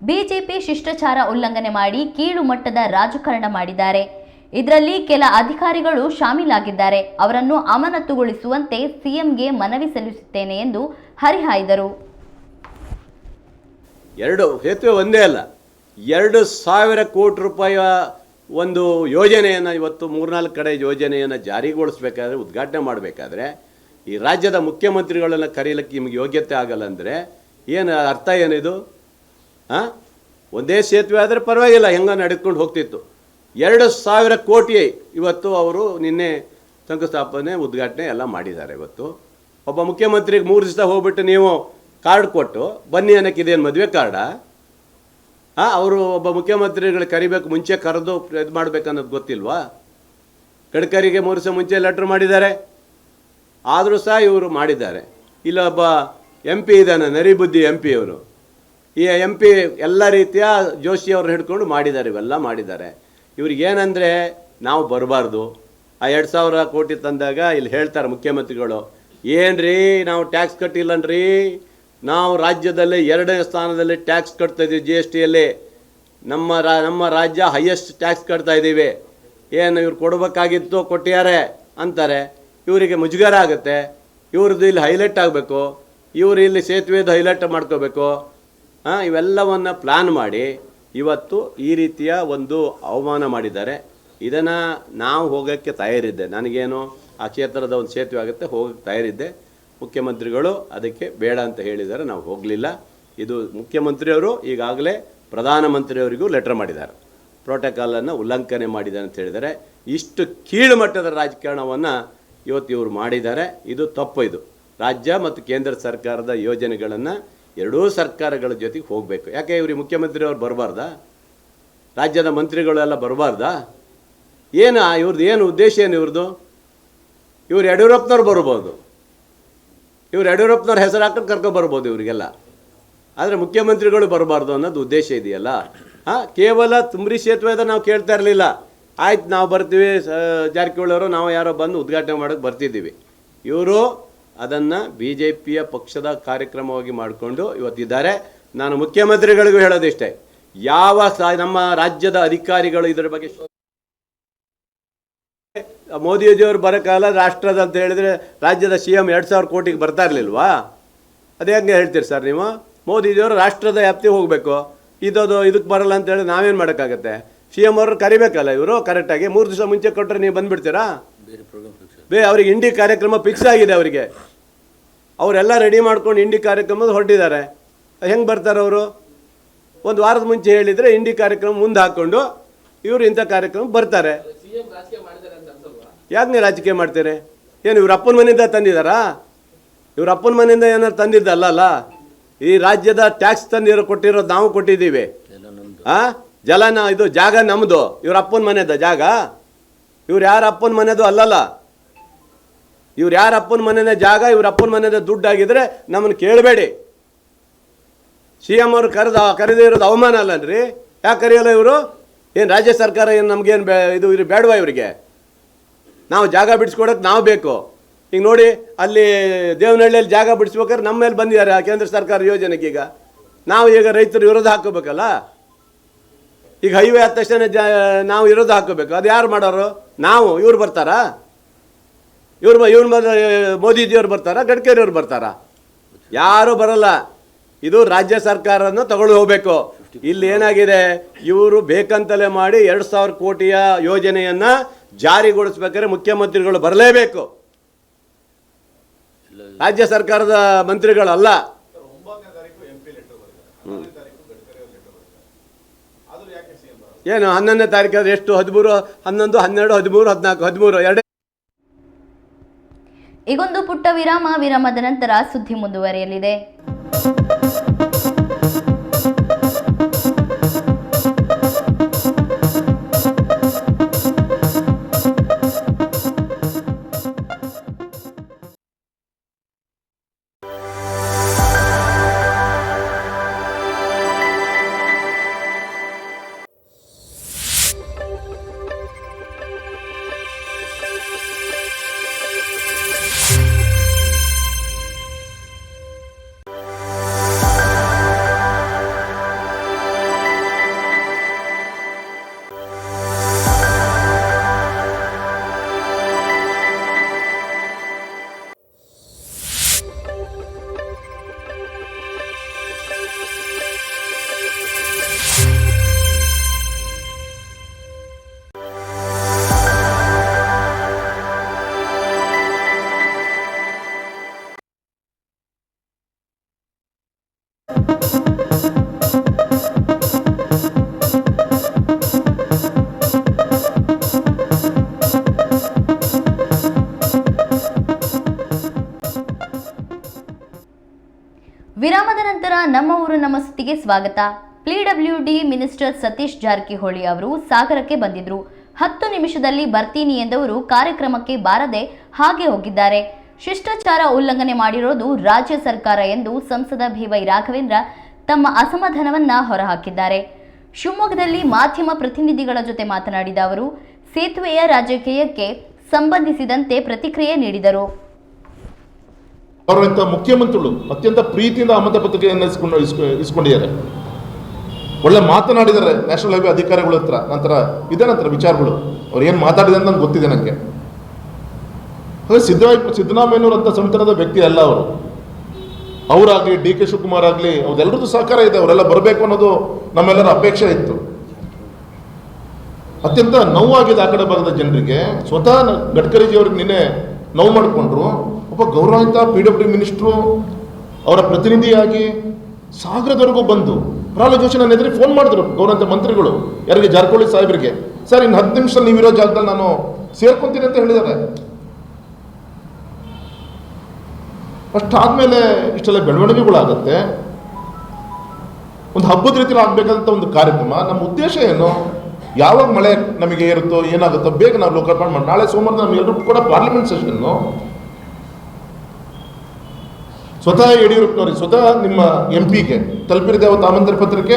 ಬಿಜೆಪಿ ಶಿಷ್ಟಾಚಾರ ಉಲ್ಲಂಘನೆ ಮಾಡಿ ಕೀಳು ಮಟ್ಟದ ರಾಜಕಾರಣ ಮಾಡಿದ್ದಾರೆ. ಇದರಲ್ಲಿ ಕೆಲ ಅಧಿಕಾರಿಗಳು ಶಾಮೀಲಾಗಿದ್ದಾರೆ. ಅವರನ್ನು ಅಮಾನತುಗೊಳಿಸುವಂತೆ ಸಿಎಂಗೆ ಮನವಿ ಸಲ್ಲಿಸುತ್ತೇನೆ ಎಂದು ಹರಿಹಾಯ್ದರು. 2 ಸೇತುವೆ ಒಂದೇ ಅಲ್ಲ, 2,000 ಕೋಟಿ ರೂಪಾಯಿಯ ಒಂದು ಯೋಜನೆಯನ್ನು ಇವತ್ತು 3-4 ಕಡೆ ಯೋಜನೆಯನ್ನು ಜಾರಿಗೊಳಿಸಬೇಕಾದ್ರೆ, ಉದ್ಘಾಟನೆ ಮಾಡಬೇಕಾದ್ರೆ ಈ ರಾಜ್ಯದ ಮುಖ್ಯಮಂತ್ರಿಗಳನ್ನು ಕರೀಲಿಕ್ಕೆ ನಿಮಗೆ ಯೋಗ್ಯತೆ ಆಗಲ್ಲ ಅಂದರೆ ಏನು ಅರ್ಥ ಏನಿದು? ಒಂದೇ ಸೇತುವೆ ಆದರೆ ಪರವಾಗಿಲ್ಲ, ಹೆಂಗೆ ನಡೆದುಕೊಂಡು ಹೋಗ್ತಿತ್ತು. 2,000 ಕೋಟಿ ಇವತ್ತು ಅವರು ನಿನ್ನೆ ಶಂಕುಸ್ಥಾಪನೆ ಉದ್ಘಾಟನೆ ಎಲ್ಲ ಮಾಡಿದ್ದಾರೆ. ಇವತ್ತು ಒಬ್ಬ ಮುಖ್ಯಮಂತ್ರಿಗೆ 3 ದಿವಸ ಹೋಗ್ಬಿಟ್ಟು ನೀವು ಕಾರ್ಡ್ ಕೊಟ್ಟು ಬನ್ನಿ ಅನ್ನೋಕ್ಕೆ ಇದೇನು ಮದುವೆ ಕಾರ್ಡಾ? ಅವರು ಒಬ್ಬ ಮುಖ್ಯಮಂತ್ರಿಗಳು ಕರಿಬೇಕು, ಮುಂಚೆ ಕರೆದು ಇದು ಮಾಡಬೇಕು ಅನ್ನೋದು ಗೊತ್ತಿಲ್ವಾ? ಗಡ್ಕರಿಗೆ 3 ದಿವಸ ಮುಂಚೆ ಲೆಟ್ರ್ ಮಾಡಿದ್ದಾರೆ. ಆದರೂ ಸಹ ಇವರು ಮಾಡಿದ್ದಾರೆ. ಇಲ್ಲೊಬ್ಬ ಎಂ ಪಿ ಇದ್ದಾನೆ, ನರಿಬುದ್ಧಿ ಎಂ ಪಿ ಅವರು. ಈ ಎಂ ಪಿ ಎಲ್ಲ ರೀತಿಯ ಜೋಶಿ ಅವ್ರನ್ನ ಹಿಡ್ಕೊಂಡು ಮಾಡಿದ್ದಾರೆ, ಇವೆಲ್ಲ ಮಾಡಿದ್ದಾರೆ. ಇವ್ರಿಗೇನೆಂದರೆ ನಾವು ಬರಬಾರ್ದು. ಆ 2,000 ಕೋಟಿ ತಂದಾಗ ಇಲ್ಲಿ ಹೇಳ್ತಾರೆ ಮುಖ್ಯಮಂತ್ರಿಗಳು, ಏನ್ರಿ ನಾವು ಟ್ಯಾಕ್ಸ್ ಕಟ್ಟಿಲ್ಲನ್ರಿ, ನಾವು ರಾಜ್ಯದಲ್ಲೇ 2ನೇ ಸ್ಥಾನದಲ್ಲಿ ಟ್ಯಾಕ್ಸ್ ಕಟ್ತಾಯಿದ್ದೀವಿ, GSTಯಲ್ಲಿ ನಮ್ಮ ರಾಜ್ಯ ಹೈಯೆಸ್ಟ್ ಟ್ಯಾಕ್ಸ್ ಕಟ್ತಾ ಇದ್ದೀವಿ, ಏನು ಇವ್ರು ಕೊಡಬೇಕಾಗಿತ್ತು ಕೊಟ್ಟಿದ್ದಾರೆ ಅಂತಾರೆ. ಇವರಿಗೆ ಮುಜುಗರ ಆಗುತ್ತೆ. ಇವ್ರದ್ದು ಇಲ್ಲಿ ಹೈಲೈಟ್ ಆಗಬೇಕು, ಇವರು ಇಲ್ಲಿ ಸೇತುವೆದು ಹೈಲೈಟ್ ಮಾಡ್ಕೋಬೇಕು. ಇವೆಲ್ಲವನ್ನು ಪ್ಲ್ಯಾನ್ ಮಾಡಿ ಇವತ್ತು ಈ ರೀತಿಯ ಒಂದು ಅವಮಾನ ಮಾಡಿದ್ದಾರೆ. ಇದನ್ನು ನಾವು ಹೋಗೋಕ್ಕೆ ತಯಾರಿದ್ದೆ. ನನಗೇನು ಆ ಕ್ಷೇತ್ರದ ಒಂದು ಸೇತುವೆ ಆಗುತ್ತೆ, ಹೋಗೋಕ್ಕೆ ತಯಾರಿದ್ದೆ. ಮುಖ್ಯಮಂತ್ರಿಗಳು ಅದಕ್ಕೆ ಬೇಡ ಅಂತ ಹೇಳಿದ್ದಾರೆ, ನಾವು ಹೋಗಲಿಲ್ಲ. ಇದು ಮುಖ್ಯಮಂತ್ರಿಯವರು ಈಗಾಗಲೇ ಪ್ರಧಾನಮಂತ್ರಿಯವರಿಗೂ ಲೆಟರ್ ಮಾಡಿದ್ದಾರೆ, ಪ್ರೋಟೋಕಾಲನ್ನು ಉಲ್ಲಂಘನೆ ಮಾಡಿದ್ದಾರೆ ಅಂತ ಹೇಳಿದ್ದಾರೆ. ಇಷ್ಟು ಕೀಳು ಮಟ್ಟದ ರಾಜಕಾರಣವನ್ನು ಇವತ್ತು ಇವರು ಮಾಡಿದ್ದಾರೆ. ಇದು ತಪ್ಪು. ಇದು ರಾಜ್ಯ ಮತ್ತು ಕೇಂದ್ರ ಸರ್ಕಾರದ ಯೋಜನೆಗಳನ್ನು ಎರಡೂ ಸರ್ಕಾರಗಳ ಜೊತೆಗೆ ಹೋಗಬೇಕು. ಯಾಕೆ ಇವ್ರಿಗೆ ಮುಖ್ಯಮಂತ್ರಿಯವ್ರು ಬರಬಾರ್ದಾ? ರಾಜ್ಯದ ಮಂತ್ರಿಗಳೆಲ್ಲ ಬರಬಾರ್ದಾ? ಇವ್ರದ್ದು ಏನು ಉದ್ದೇಶ ಏನು ಇವ್ರದ್ದು? ಇವ್ರು ಯಡಿಯೂರಪ್ಪನವ್ರು ಬರ್ಬೋದು, ಇವ್ರು ಯಡಿಯೂರಪ್ಪನವ್ರ ಹೆಸರು ಹಾಕೊಂಡು ಕರ್ಕೊಬರ್ಬೋದು ಇವರಿಗೆಲ್ಲ. ಆದರೆ ಮುಖ್ಯಮಂತ್ರಿಗಳು ಬರಬಾರ್ದು ಅನ್ನೋದು ಉದ್ದೇಶ ಇದೆಯಲ್ಲ. ಕೇವಲ ತುಮ್ರಿ ಸೇತುವೆದ ನಾವು ಕೇಳ್ತಾ ಇರಲಿಲ್ಲ. ಆಯ್ತು ನಾವು ಬರ್ತೀವಿ, ಜಾರಕಿಹೊಳಿ ಅವರು ನಾವು ಯಾರೋ ಬಂದು ಉದ್ಘಾಟನೆ ಮಾಡೋಕ್ಕೆ ಬರ್ತಿದ್ದೀವಿ. ಇವರು ಅದನ್ನು BJPಯ ಪಕ್ಷದ ಕಾರ್ಯಕ್ರಮವಾಗಿ ಮಾಡಿಕೊಂಡು ಇವತ್ತಿದ್ದಾರೆ. ನಾನು ಮುಖ್ಯಮಂತ್ರಿಗಳಿಗೂ ಹೇಳೋದಿಷ್ಟೇ, ನಮ್ಮ ರಾಜ್ಯದ ಅಧಿಕಾರಿಗಳು ಇದರ ಬಗ್ಗೆ ಮೋದಿಜಿಯವರು ಬರೋಕಾಲ ರಾಷ್ಟ್ರದ ಅಂತ ಹೇಳಿದರೆ ರಾಜ್ಯದ CM 2,000 ಕೋಟಿಗೆ ಬರ್ತಾ ಇರಲಿಲ್ವಾ? ಅದೇ ಹಂಗೆ ಹೇಳ್ತೀರಿ ಸರ್ ನೀವು? ಮೋದಿಜಿಯವರು ರಾಷ್ಟ್ರದ ವ್ಯಾಪ್ತಿ ಹೋಗಬೇಕು, ಇದಕ್ಕೆ ಬರಲ್ಲ ಅಂತ ಹೇಳಿ ನಾವೇನು ಮಾಡೋಕ್ಕಾಗತ್ತೆ? CM ಅವರು ಕರಿಬೇಕಲ್ಲ ಇವರು ಕರೆಕ್ಟಾಗಿ. 3 ದಿವಸ ಮುಂಚೆ ಕೊಟ್ಟರೆ ನೀವು ಬಂದುಬಿಡ್ತೀರಾ? ಅವ್ರಿಗೆ ಇಂಡಿ ಕಾರ್ಯಕ್ರಮ ಫಿಕ್ಸ್ ಆಗಿದೆ. ಅವರೆಲ್ಲ ರೆಡಿ ಮಾಡ್ಕೊಂಡು ಇಂಡಿ ಕಾರ್ಯಕ್ರಮದ ಹೊರಟಿದ್ದಾರೆ. ಹೆಂಗೆ ಬರ್ತಾರೆ ಅವರು? ಒಂದು ವಾರದ ಮುಂಚೆ ಹೇಳಿದರೆ ಇಂಡಿ ಕಾರ್ಯಕ್ರಮ ಮುಂದೆ ಹಾಕ್ಕೊಂಡು ಇವರು ಇಂಥ ಕಾರ್ಯಕ್ರಮ ಬರ್ತಾರೆ. ಯಾಕೆ ನೀವು ರಾಜಕೀಯ ಮಾಡ್ತೀರಿ? ಏನು ಇವ್ರ ಅಪ್ಪನ ಮನೆಯಿಂದ ತಂದಿದ್ದಾರಾ? ಇವ್ರ ಅಪ್ಪನ ಮನೆಯಿಂದ ಏನಾರು ತಂದಿದ್ದಲ್ಲ. ಈ ರಾಜ್ಯದ ಟ್ಯಾಕ್ಸ್ ಕೊಟ್ಟಿರೋದು ನಾವು ಕೊಟ್ಟಿದ್ದೀವಿ. ಇದು ಜಾಗ ನಮ್ಮದು, ಇವ್ರ ಅಪ್ಪನ ಮನೆದ ಜಾಗ. ಇವ್ರು ಯಾರ ಅಪ್ಪನ ಮನೆದು ಅಲ್ಲಲ್ಲ. ಇವ್ರು ಯಾರ ಅಪ್ಪನ ಮನೆಯ ಜಾಗ, ಇವ್ರ ಅಪ್ಪನ ಮನೆಯ ದುಡ್ಡಾಗಿದ್ರೆ ನಮ್ಮನ್ನು ಕೇಳಬೇಡಿ. CM ಅವರು ಕರೆದಿರೋದು ಅವಮಾನ ಅಲ್ಲನ್ರಿ? ಯಾಕೆ ಕರೆಯಲ್ಲ ಇವರು? ಏನು ರಾಜ್ಯ ಸರ್ಕಾರ ಏನು ನಮಗೇನು ಇದು ಬೇಡವಾ ಇವರಿಗೆ? ನಾವು ಜಾಗ ಬಿಡಿಸ್ಕೊಡೋಕೆ ನಾವು ಬೇಕು. ಈಗ ನೋಡಿ, ಅಲ್ಲಿ ದೇವನಹಳ್ಳಿಯಲ್ಲಿ ಜಾಗ ಬಿಡಿಸ್ಬೇಕಾದ್ರೆ ನಮ್ಮ ಮೇಲೆ ಬಂದಿದ್ದಾರೆ ಕೇಂದ್ರ ಸರ್ಕಾರ ಯೋಜನೆಗೆ. ನಾವು ಈಗ ರೈತರು ವಿರೋಧ ಹಾಕೋಬೇಕಲ್ಲ. ಈಗ ಹೈವೇ ಆದ ತಕ್ಷಣ ನಾವು ವಿರೋಧ ಹಾಕೋಬೇಕು. ಅದು ಯಾರು ಮಾಡೋರು? ನಾವು. ಇವ್ರು ಬರ್ತಾರಾ? ಇವ್ರು ಮೋದಿಜಿಯವ್ರು ಬರ್ತಾರಾ? ಗಡ್ಕರಿಯವ್ರು ಬರ್ತಾರಾ? ಯಾರೂ ಬರಲ್ಲ. ಇದು ರಾಜ್ಯ ಸರ್ಕಾರನ ತಗೊಂಡು ಹೋಗಬೇಕು. ಇಲ್ಲಿ ಏನಾಗಿದೆ, ಇವರು ಬೇಕಂತಲೇ ಮಾಡಿ 2,000 ಕೋಟಿಯ ಯೋಜನೆಯನ್ನು ಜಾರಿಗೊಳಿಸ್ಬೇಕಾದ್ರೆ ಮುಖ್ಯಮಂತ್ರಿಗಳು ಬರಲೇಬೇಕು, ರಾಜ್ಯ ಸರ್ಕಾರದ ಮಂತ್ರಿಗಳಲ್ಲ. ಏನು 11ನೇ ತಾರೀಕು ಎಷ್ಟು? 13, 11, 12, 13, 14, 13 ಎರಡೇ. ಈಗೊಂದು ಪುಟ್ಟ ವಿರಾಮದ ನಂತರ ಸುದ್ದಿ ಮುಂದುವರಿಯಲಿದೆ. ವಿರಾಮದ ನಂತರ ನಮ್ಮ ಊರು ನಮ್ಮ ಸುದ್ದಿಗೆ ಸ್ವಾಗತ. PWD ಮಿನಿಸ್ಟರ್ ಸತೀಶ್ ಜಾರಕಿಹೊಳಿ ಅವರು ಸಾಗರಕ್ಕೆ ಬಂದಿದ್ರು. 10 ನಿಮಿಷದಲ್ಲಿ ಬರ್ತೀನಿ ಎಂದವರು ಕಾರ್ಯಕ್ರಮಕ್ಕೆ ಬಾರದೆ ಹಾಗೆ ಹೋಗಿದ್ದಾರೆ. ಶಿಷ್ಟಾಚಾರ ಉಲ್ಲಂಘನೆ ಮಾಡಿರೋದು ರಾಜ್ಯ ಸರ್ಕಾರ ಎಂದು ಸಂಸದ ಬಿವೈ ರಾಘವೇಂದ್ರ ತಮ್ಮ ಅಸಮಾಧಾನವನ್ನ ಹೊರಹಾಕಿದ್ದಾರೆ. ಶಿವಮೊಗ್ಗದಲ್ಲಿ ಮಾಧ್ಯಮ ಪ್ರತಿನಿಧಿಗಳ ಜೊತೆ ಮಾತನಾಡಿದ ಅವರು ಸೇತುವೆಯ ರಾಜಕೀಯಕ್ಕೆ ಸಂಬಂಧಿಸಿದಂತೆ ಪ್ರತಿಕ್ರಿಯೆ ನೀಡಿದರು. ಅವರಂತ ಮುಖ್ಯಮಂತ್ರಿಗಳು ಅತ್ಯಂತ ಪ್ರೀತಿಯಿಂದ ಆಮಂತ್ರ ಪತ್ರಿಕೆಯನ್ನು ಇಸ್ಕೊಂಡಿದ್ದಾರೆ. ಒಳ್ಳೆ ಮಾತನಾಡಿದ್ದಾರೆ ನ್ಯಾಷನಲ್ ಹೈವೇ ಅಧಿಕಾರಿಗಳ ಹತ್ರ. ನಂತರ ಇದೆ ನಂತರ ವಿಚಾರಗಳು ಅವ್ರು ಏನು ಮಾತಾಡಿದೆ ಅಂತ ನಂಗೆ ಗೊತ್ತಿದೆ. ನನಗೆ ಸಿದ್ದರಾಮಯ್ಯನವರು ಅಂತ ಸಂತರದ ವ್ಯಕ್ತಿ ಅಲ್ಲ ಅವರು. ಅವರಾಗಲಿ ಡಿ ಕೆ ಶಿವಕುಮಾರ್ ಆಗಲಿ ಅವ್ರೆಲ್ಲರದ್ದು ಸಹಕಾರ ಇದೆ. ಅವರೆಲ್ಲ ಬರಬೇಕು ಅನ್ನೋದು ನಮ್ಮೆಲ್ಲರ ಅಪೇಕ್ಷೆ ಇತ್ತು. ಅತ್ಯಂತ ನೋವಾಗಿದೆ ಆ ಕಡೆ ಭಾಗದ ಜನರಿಗೆ. ಸ್ವತಃ ಗಡ್ಕರಿಜಿ ಅವ್ರಿಗೆ ನಿನ್ನೆ ನೋವು ಮಾಡಿಕೊಂಡ್ರು. ಒಬ್ಬ ಗೌರವಾನ್ವಿತ PWD ಮಿನಿಸ್ಟ್ರು ಅವರ ಪ್ರತಿನಿಧಿಯಾಗಿ ಸಾಗರದವರೆಗೂ ಬಂದು ಪ್ರಹ್ಲಾದ್ ಜೋಶಿ ನನ್ನ ಎದುರಿಗೆ ಫೋನ್ ಮಾಡಿದ್ರು ಗೌರವಾನ್ವಿತ ಮಂತ್ರಿಗಳು, ಯಾರಿಗೆ ಜಾರಕಿಹೊಳಿ ಸಾಹೇಬರಿಗೆ, ಸರ್ ಇನ್ನು 10 ನಿಮಿಷದಲ್ಲಿ ನೀವಿರೋ ಜಾಗದಲ್ಲಿ ನಾನು ಸೇರ್ಕೊಂತೀನಿ ಅಂತ ಹೇಳಿದ್ದಾರೆ. ಅಷ್ಟಾದ್ಮೇಲೆ ಇಷ್ಟೆಲ್ಲ ಬೆಳವಣಿಗೆಗಳಾಗತ್ತೆ. ಒಂದು ಹಬ್ಬದ ರೀತಿಯಲ್ಲಿ ಆಗ್ಬೇಕಾದಂಥ ಒಂದು ಕಾರ್ಯಕ್ರಮ. ನಮ್ಮ ಉದ್ದೇಶ ಏನು? ಯಾವಾಗ ಮಳೆ ನಮಗೆ ಇರುತ್ತೋ ಏನಾಗುತ್ತೋ ಬೇಗ ನಾವು ಲೋಕಾರ್ಪಣೆ ಮಾಡಿ ನಾಳೆ ಸೋಮವಾರ ನಮಗೆಲ್ಲರೂ ಕೂಡ ಪಾರ್ಲಿಮೆಂಟ್ ಸೆಷನ್ನು. ಸ್ವತಃ ಯಡಿಯೂರಪ್ಪನವ್ರಿಗೆ ಸ್ವತಃ ನಿಮ್ಮ MP ಗೆ ತಲುಪಿರಿದೆ ಅವತ್ತು ಆಮಂತ್ರಣ ಪತ್ರಿಕೆ.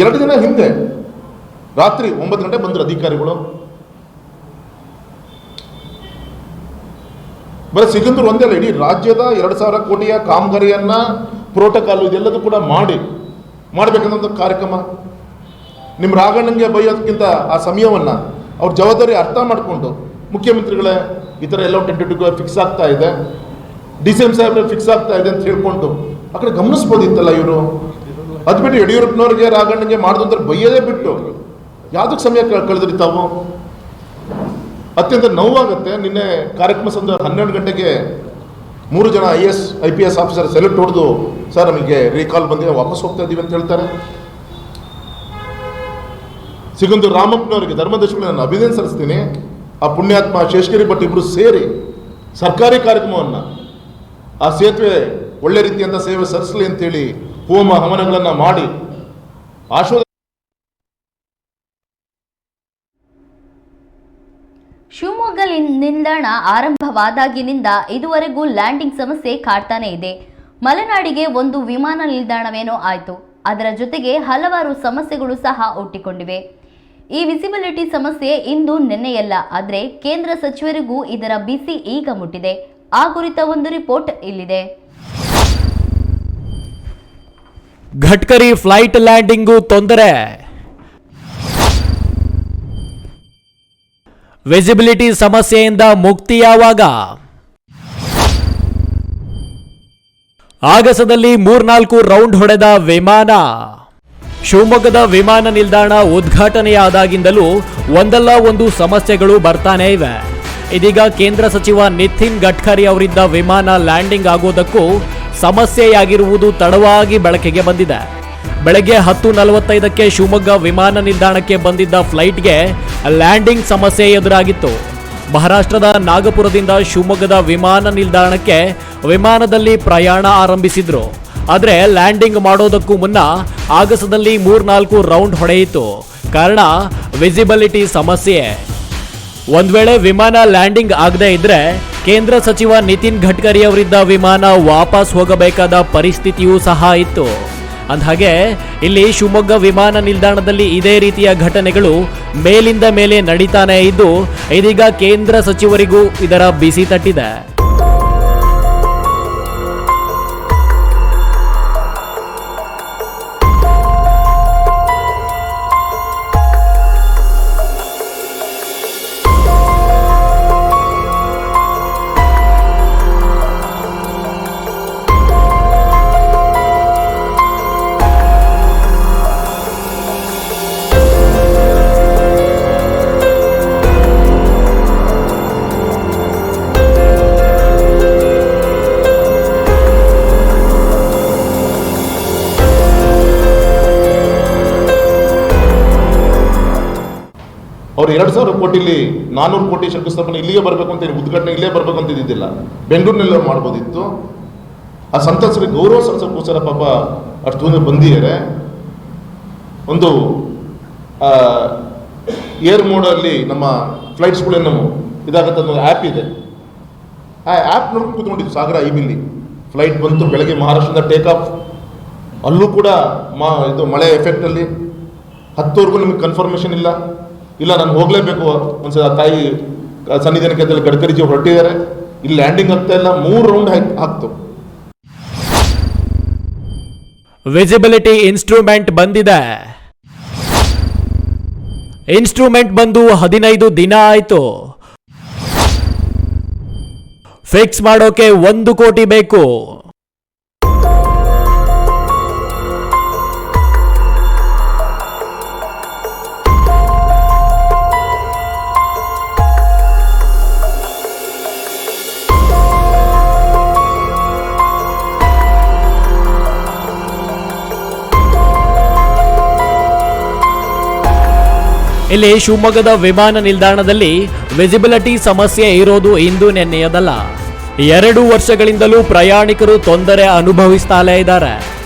2 ದಿನ ಹಿಂದೆ ರಾತ್ರಿ 9 ಗಂಟೆ ಬಂದರು ಅಧಿಕಾರಿಗಳು. ಬರೀ ಸಿಗಂದೂರು ಒಂದೇ ಅಲ್ಲ, ಇಡೀ ರಾಜ್ಯದ 2,000 ಕೋಟಿಯ ಕಾಮಗಾರಿಯನ್ನ ಪ್ರೋಟೋಕಾಲ್ ಇದೆಲ್ಲದೂ ಕೂಡ ಮಾಡಬೇಕನ್ನೋ ಕಾರ್ಯಕ್ರಮ. ನಿಮ್ಮ ರಾಘಣ್ಣಂಗೆ ಬೈಯೋದಕ್ಕಿಂತ ಆ ಸಮಯವನ್ನು ಅವ್ರ ಜವಾಬ್ದಾರಿ ಅರ್ಥ ಮಾಡಿಕೊಂಡು ಮುಖ್ಯಮಂತ್ರಿಗಳೇ ಈ ಥರ ಎಲ್ಲ ಟೆಂಟೇಟಿವ್ ಫಿಕ್ಸ್ ಆಗ್ತಾ ಇದೆ, DCM ಸಾಹೇಬ್ರೆ ಫಿಕ್ಸ್ ಆಗ್ತಾ ಇದೆ ಅಂತ ಹೇಳ್ಕೊಂಡು ಆ ಕಡೆ ಗಮನಿಸ್ಬೋದಿತ್ತಲ್ಲ ಇವರು. ಅದು ಬಿಟ್ಟು ಯಡಿಯೂರಪ್ಪನವ್ರಿಗೆ ರಾಘಣ್ಣಂಗೆ ಮಾಡಿದ್ರೆ ಬೈಯೋದೇ ಬಿಟ್ಟು ಯಾವುದಕ್ಕೆ ಸಮಯ ಕಳೆದ್ರಿ ತಾವು? ಅತ್ಯಂತ ನೋವಾಗುತ್ತೆ. ನಿನ್ನೆ ಕಾರ್ಯಕ್ರಮ ಸಂದ 12 ಗಂಟೆಗೆ 3 ಜನ IAS IPS ಆಫೀಸರ್ ಸೆಲೆಕ್ಟ್ ಹೊಡೆದು ಸರ್ ನಮಗೆ ರೀಕಾಲ್ ಬಂದಿದೆ ವಾಪಸ್ ಹೋಗ್ತಾ ಇದ್ದೀವಿ ಅಂತ ಹೇಳ್ತಾರೆ. ಸಿಗಂದೂರು ರಾಮಪ್ಪನವರಿಗೆ ಧರ್ಮದರ್ಶಿಗಳು ನಾನು ಅಭಿನಂದನೆ ಸಲ್ಲಿಸ್ತೀನಿ. ಆ ಪುಣ್ಯಾತ್ಮ ಶೇಷಗಿರಿ ಭಟ್ ಇಬ್ಬರು ಸೇರಿ ಸರ್ಕಾರಿ ಕಾರ್ಯಕ್ರಮವನ್ನು ಆ ಸೇತುವೆ ಒಳ್ಳೆ ರೀತಿಯಿಂದ ಸೇವೆ ಸಲ್ಲಿಸಲಿ ಅಂತೇಳಿ ಹೋಮ ಹವನಗಳನ್ನು ಮಾಡಿ ಆಶೀರ್ವಾದ. ಶಿವಮೊಗ್ಗ ನಿಲ್ದಾಣ ಆರಂಭವಾದಾಗಿನಿಂದ ಇದುವರೆಗೂ ಲ್ಯಾಂಡಿಂಗ್ ಸಮಸ್ಯೆ ಕಾಡ್ತಾನೆ ಇದೆ. ಮಲೆನಾಡಿಗೆ ಒಂದು ವಿಮಾನ ನಿಲ್ದಾಣವೇನೋ ಆಯಿತು, ಅದರ ಜೊತೆಗೆ ಹಲವಾರು ಸಮಸ್ಯೆಗಳು ಸಹ ಒಟ್ಟಿಕೊಂಡಿವೆ. ಈ ವಿಸಿಬಿಲಿಟಿ ಸಮಸ್ಯೆ ಇಂದು ನಿನ್ನೆಯಲ್ಲ, ಆದರೆ ಕೇಂದ್ರ ಸಚಿವರಿಗೂ ಇದರ ಬಿಸಿ ಈಗ ಮುಟ್ಟಿದೆ. ಆ ಕುರಿತ ಒಂದು ರಿಪೋರ್ಟ್ ಇಲ್ಲಿದೆ. ಗಡ್ಕರಿ ಫ್ಲೈಟ್ ಲ್ಯಾಂಡಿಂಗು ತೊಂದರೆ. ವಿಸಿಬಿಲಿಟಿ ಸಮಸ್ಯೆಯಿಂದ ಮುಕ್ತಿ ಯಾವಾಗ? ಆಗಸದಲ್ಲಿ 3-4 ರೌಂಡ್ ಹೊಡೆದ ವಿಮಾನ. ಶಿವಮೊಗ್ಗದ ವಿಮಾನ ನಿಲ್ದಾಣ ಉದ್ಘಾಟನೆಯಾದಾಗಿಂದಲೂ ಒಂದಲ್ಲ ಒಂದು ಸಮಸ್ಯೆಗಳು ಬರ್ತಾನೆ ಇವೆ. ಇದೀಗ ಕೇಂದ್ರ ಸಚಿವ ನಿತಿನ್ ಗಡ್ಕರಿ ಅವರಿಂದ ವಿಮಾನ ಲ್ಯಾಂಡಿಂಗ್ ಆಗೋದಕ್ಕೂ ಸಮಸ್ಯೆಯಾಗಿರುವುದು ತಡವಾಗಿ ಬೆಳಕಿಗೆ ಬಂದಿದೆ. ಬೆಳಗ್ಗೆ 10:45ಕ್ಕೆ ಶಿವಮೊಗ್ಗ ವಿಮಾನ ನಿಲ್ದಾಣಕ್ಕೆ ಬಂದಿದ್ದ ಫ್ಲೈಟ್ಗೆ ಲ್ಯಾಂಡಿಂಗ್ ಸಮಸ್ಯೆ ಎದುರಾಗಿತ್ತು. ಮಹಾರಾಷ್ಟ್ರದ ನಾಗಪುರದಿಂದ ಶಿವಮೊಗ್ಗದ ವಿಮಾನ ನಿಲ್ದಾಣಕ್ಕೆ ವಿಮಾನದಲ್ಲಿ ಪ್ರಯಾಣ ಆರಂಭಿಸಿದ್ರು. ಆದರೆ ಲ್ಯಾಂಡಿಂಗ್ ಮಾಡೋದಕ್ಕೂ ಮುನ್ನ ಆಗಸದಲ್ಲಿ 3-4 ರೌಂಡ್ ಹೊಡೆಯಿತು. ಕಾರಣ ವಿಸಿಬಿಲಿಟಿ ಸಮಸ್ಯೆ. ಒಂದ್ ವೇಳೆ ವಿಮಾನ ಲ್ಯಾಂಡಿಂಗ್ ಆಗದೆ ಇದ್ರೆ ಕೇಂದ್ರ ಸಚಿವ ನಿತಿನ್ ಗಡ್ಕರಿ ಅವರಿದ್ದ ವಿಮಾನ ವಾಪಸ್ ಹೋಗಬೇಕಾದ ಪರಿಸ್ಥಿತಿಯೂ ಸಹ ಇತ್ತು. ಅಂದಹಾಗೆ ಇಲ್ಲಿ ಶಿವಮೊಗ್ಗ ವಿಮಾನ ನಿಲ್ದಾಣದಲ್ಲಿ ಇದೇ ರೀತಿಯ ಘಟನೆಗಳು ಮೇಲಿಂದ ಮೇಲೆ ನಡೀತಾನೆ ಇದ್ದು ಇದೀಗ ಕೇಂದ್ರ ಸಚಿವರಿಗೂ ಇದರ ಬಿಸಿ ತಟ್ಟಿದೆ. ಅವ್ರು 2,000 ಕೋಟಿಲಿ 400 ಕೋಟಿ ಶಂಕುಸ್ಥಾಪನೆ ಇಲ್ಲಿಗೆ ಬರಬೇಕು ಅಂತ ಉದ್ಘಾಟನೆ ಇಲ್ಲೇ ಬರಬೇಕು ಅಂತ ಇದ್ದಿದ್ದಿಲ್ಲ, ಬೆಂಗಳೂರಿನಲ್ಲಿ ಅವ್ರು ಮಾಡ್ಬೋದಿತ್ತು. ಆ ಸಂತಸರಿಗೆ ಗೌರವ ಸಲ್ಲಿಸೋಕ್ಕೋಸ್ಕರ ಪಾಪ ಅಷ್ಟು ದೂರ ಬಂದಿದ್ದಾರೆ. ಒಂದು ಏರ್ ಮೋಡಲ್ಲಿ ನಮ್ಮ ಫ್ಲೈಟ್ಸ್ಗಳೇನು ಇದಾಗತ್ತೆ ಅನ್ನೋ ಆ್ಯಪ್ ಇದೆ. ಆ ಆ್ಯಪ್ ನೋಡ್ಕೊಂಡು ಕೂತ್ಕೊಂಡಿದ್ದು ಸಾಗರ ಐಬಿಲಿ ಫ್ಲೈಟ್ ಬಂತು ಬೆಳಗ್ಗೆ ಮಹಾರಾಷ್ಟ್ರದಿಂದ ಟೇಕ್ ಆಫ್. ಅಲ್ಲೂ ಕೂಡ ಇದು ಮಳೆ ಎಫೆಕ್ಟಲ್ಲಿ 10ವರೆಗೂ ನಿಮಗೆ ಕನ್ಫರ್ಮೇಷನ್ ಇಲ್ಲ ನಾನು ಹೋಗಲೇಬೇಕು ಒಂದ್ಸಲ ತಾಯಿ ಸನ್ನಿಧಾನಕ್ಕೆ ಅಂತೇಳಿ ಗಡ್ಕರಿಜಿ ಹೊರಟಿದ್ದಾರೆ. ಇಲ್ಲಿ ಲ್ಯಾಂಡಿಂಗ್ ಆಗ್ತಾ ಇಲ್ಲ, 3 ರೌಂಡ್ ಹಾಕ್ತು. ವಿಸಿಬಿಲಿಟಿ ಇನ್ಸ್ಟ್ರೂಮೆಂಟ್ ಬಂದಿದೆ. ಇನ್ಸ್ಟ್ರೂಮೆಂಟ್ ಬಂದು 15 ದಿನ ಆಯ್ತು. ಫಿಕ್ಸ್ ಮಾಡೋಕೆ 1 ಕೋಟಿ ಬೇಕು. ಇಲ್ಲಿ ಶಿವಮೊಗ್ಗದ ವಿಮಾನ ನಿಲ್ದಾಣದಲ್ಲಿ ವಿಸಿಬಿಲಿಟಿ ಸಮಸ್ಯೆ ಇರೋದು ಇಂದು ನೆನ್ನೆಯದಲ್ಲ. 2 ವರ್ಷಗಳಿಂದಲೂ ಪ್ರಯಾಣಿಕರು ತೊಂದರೆ ಅನುಭವಿಸ್ತಾಲೇ ಇದ್ದಾರೆ.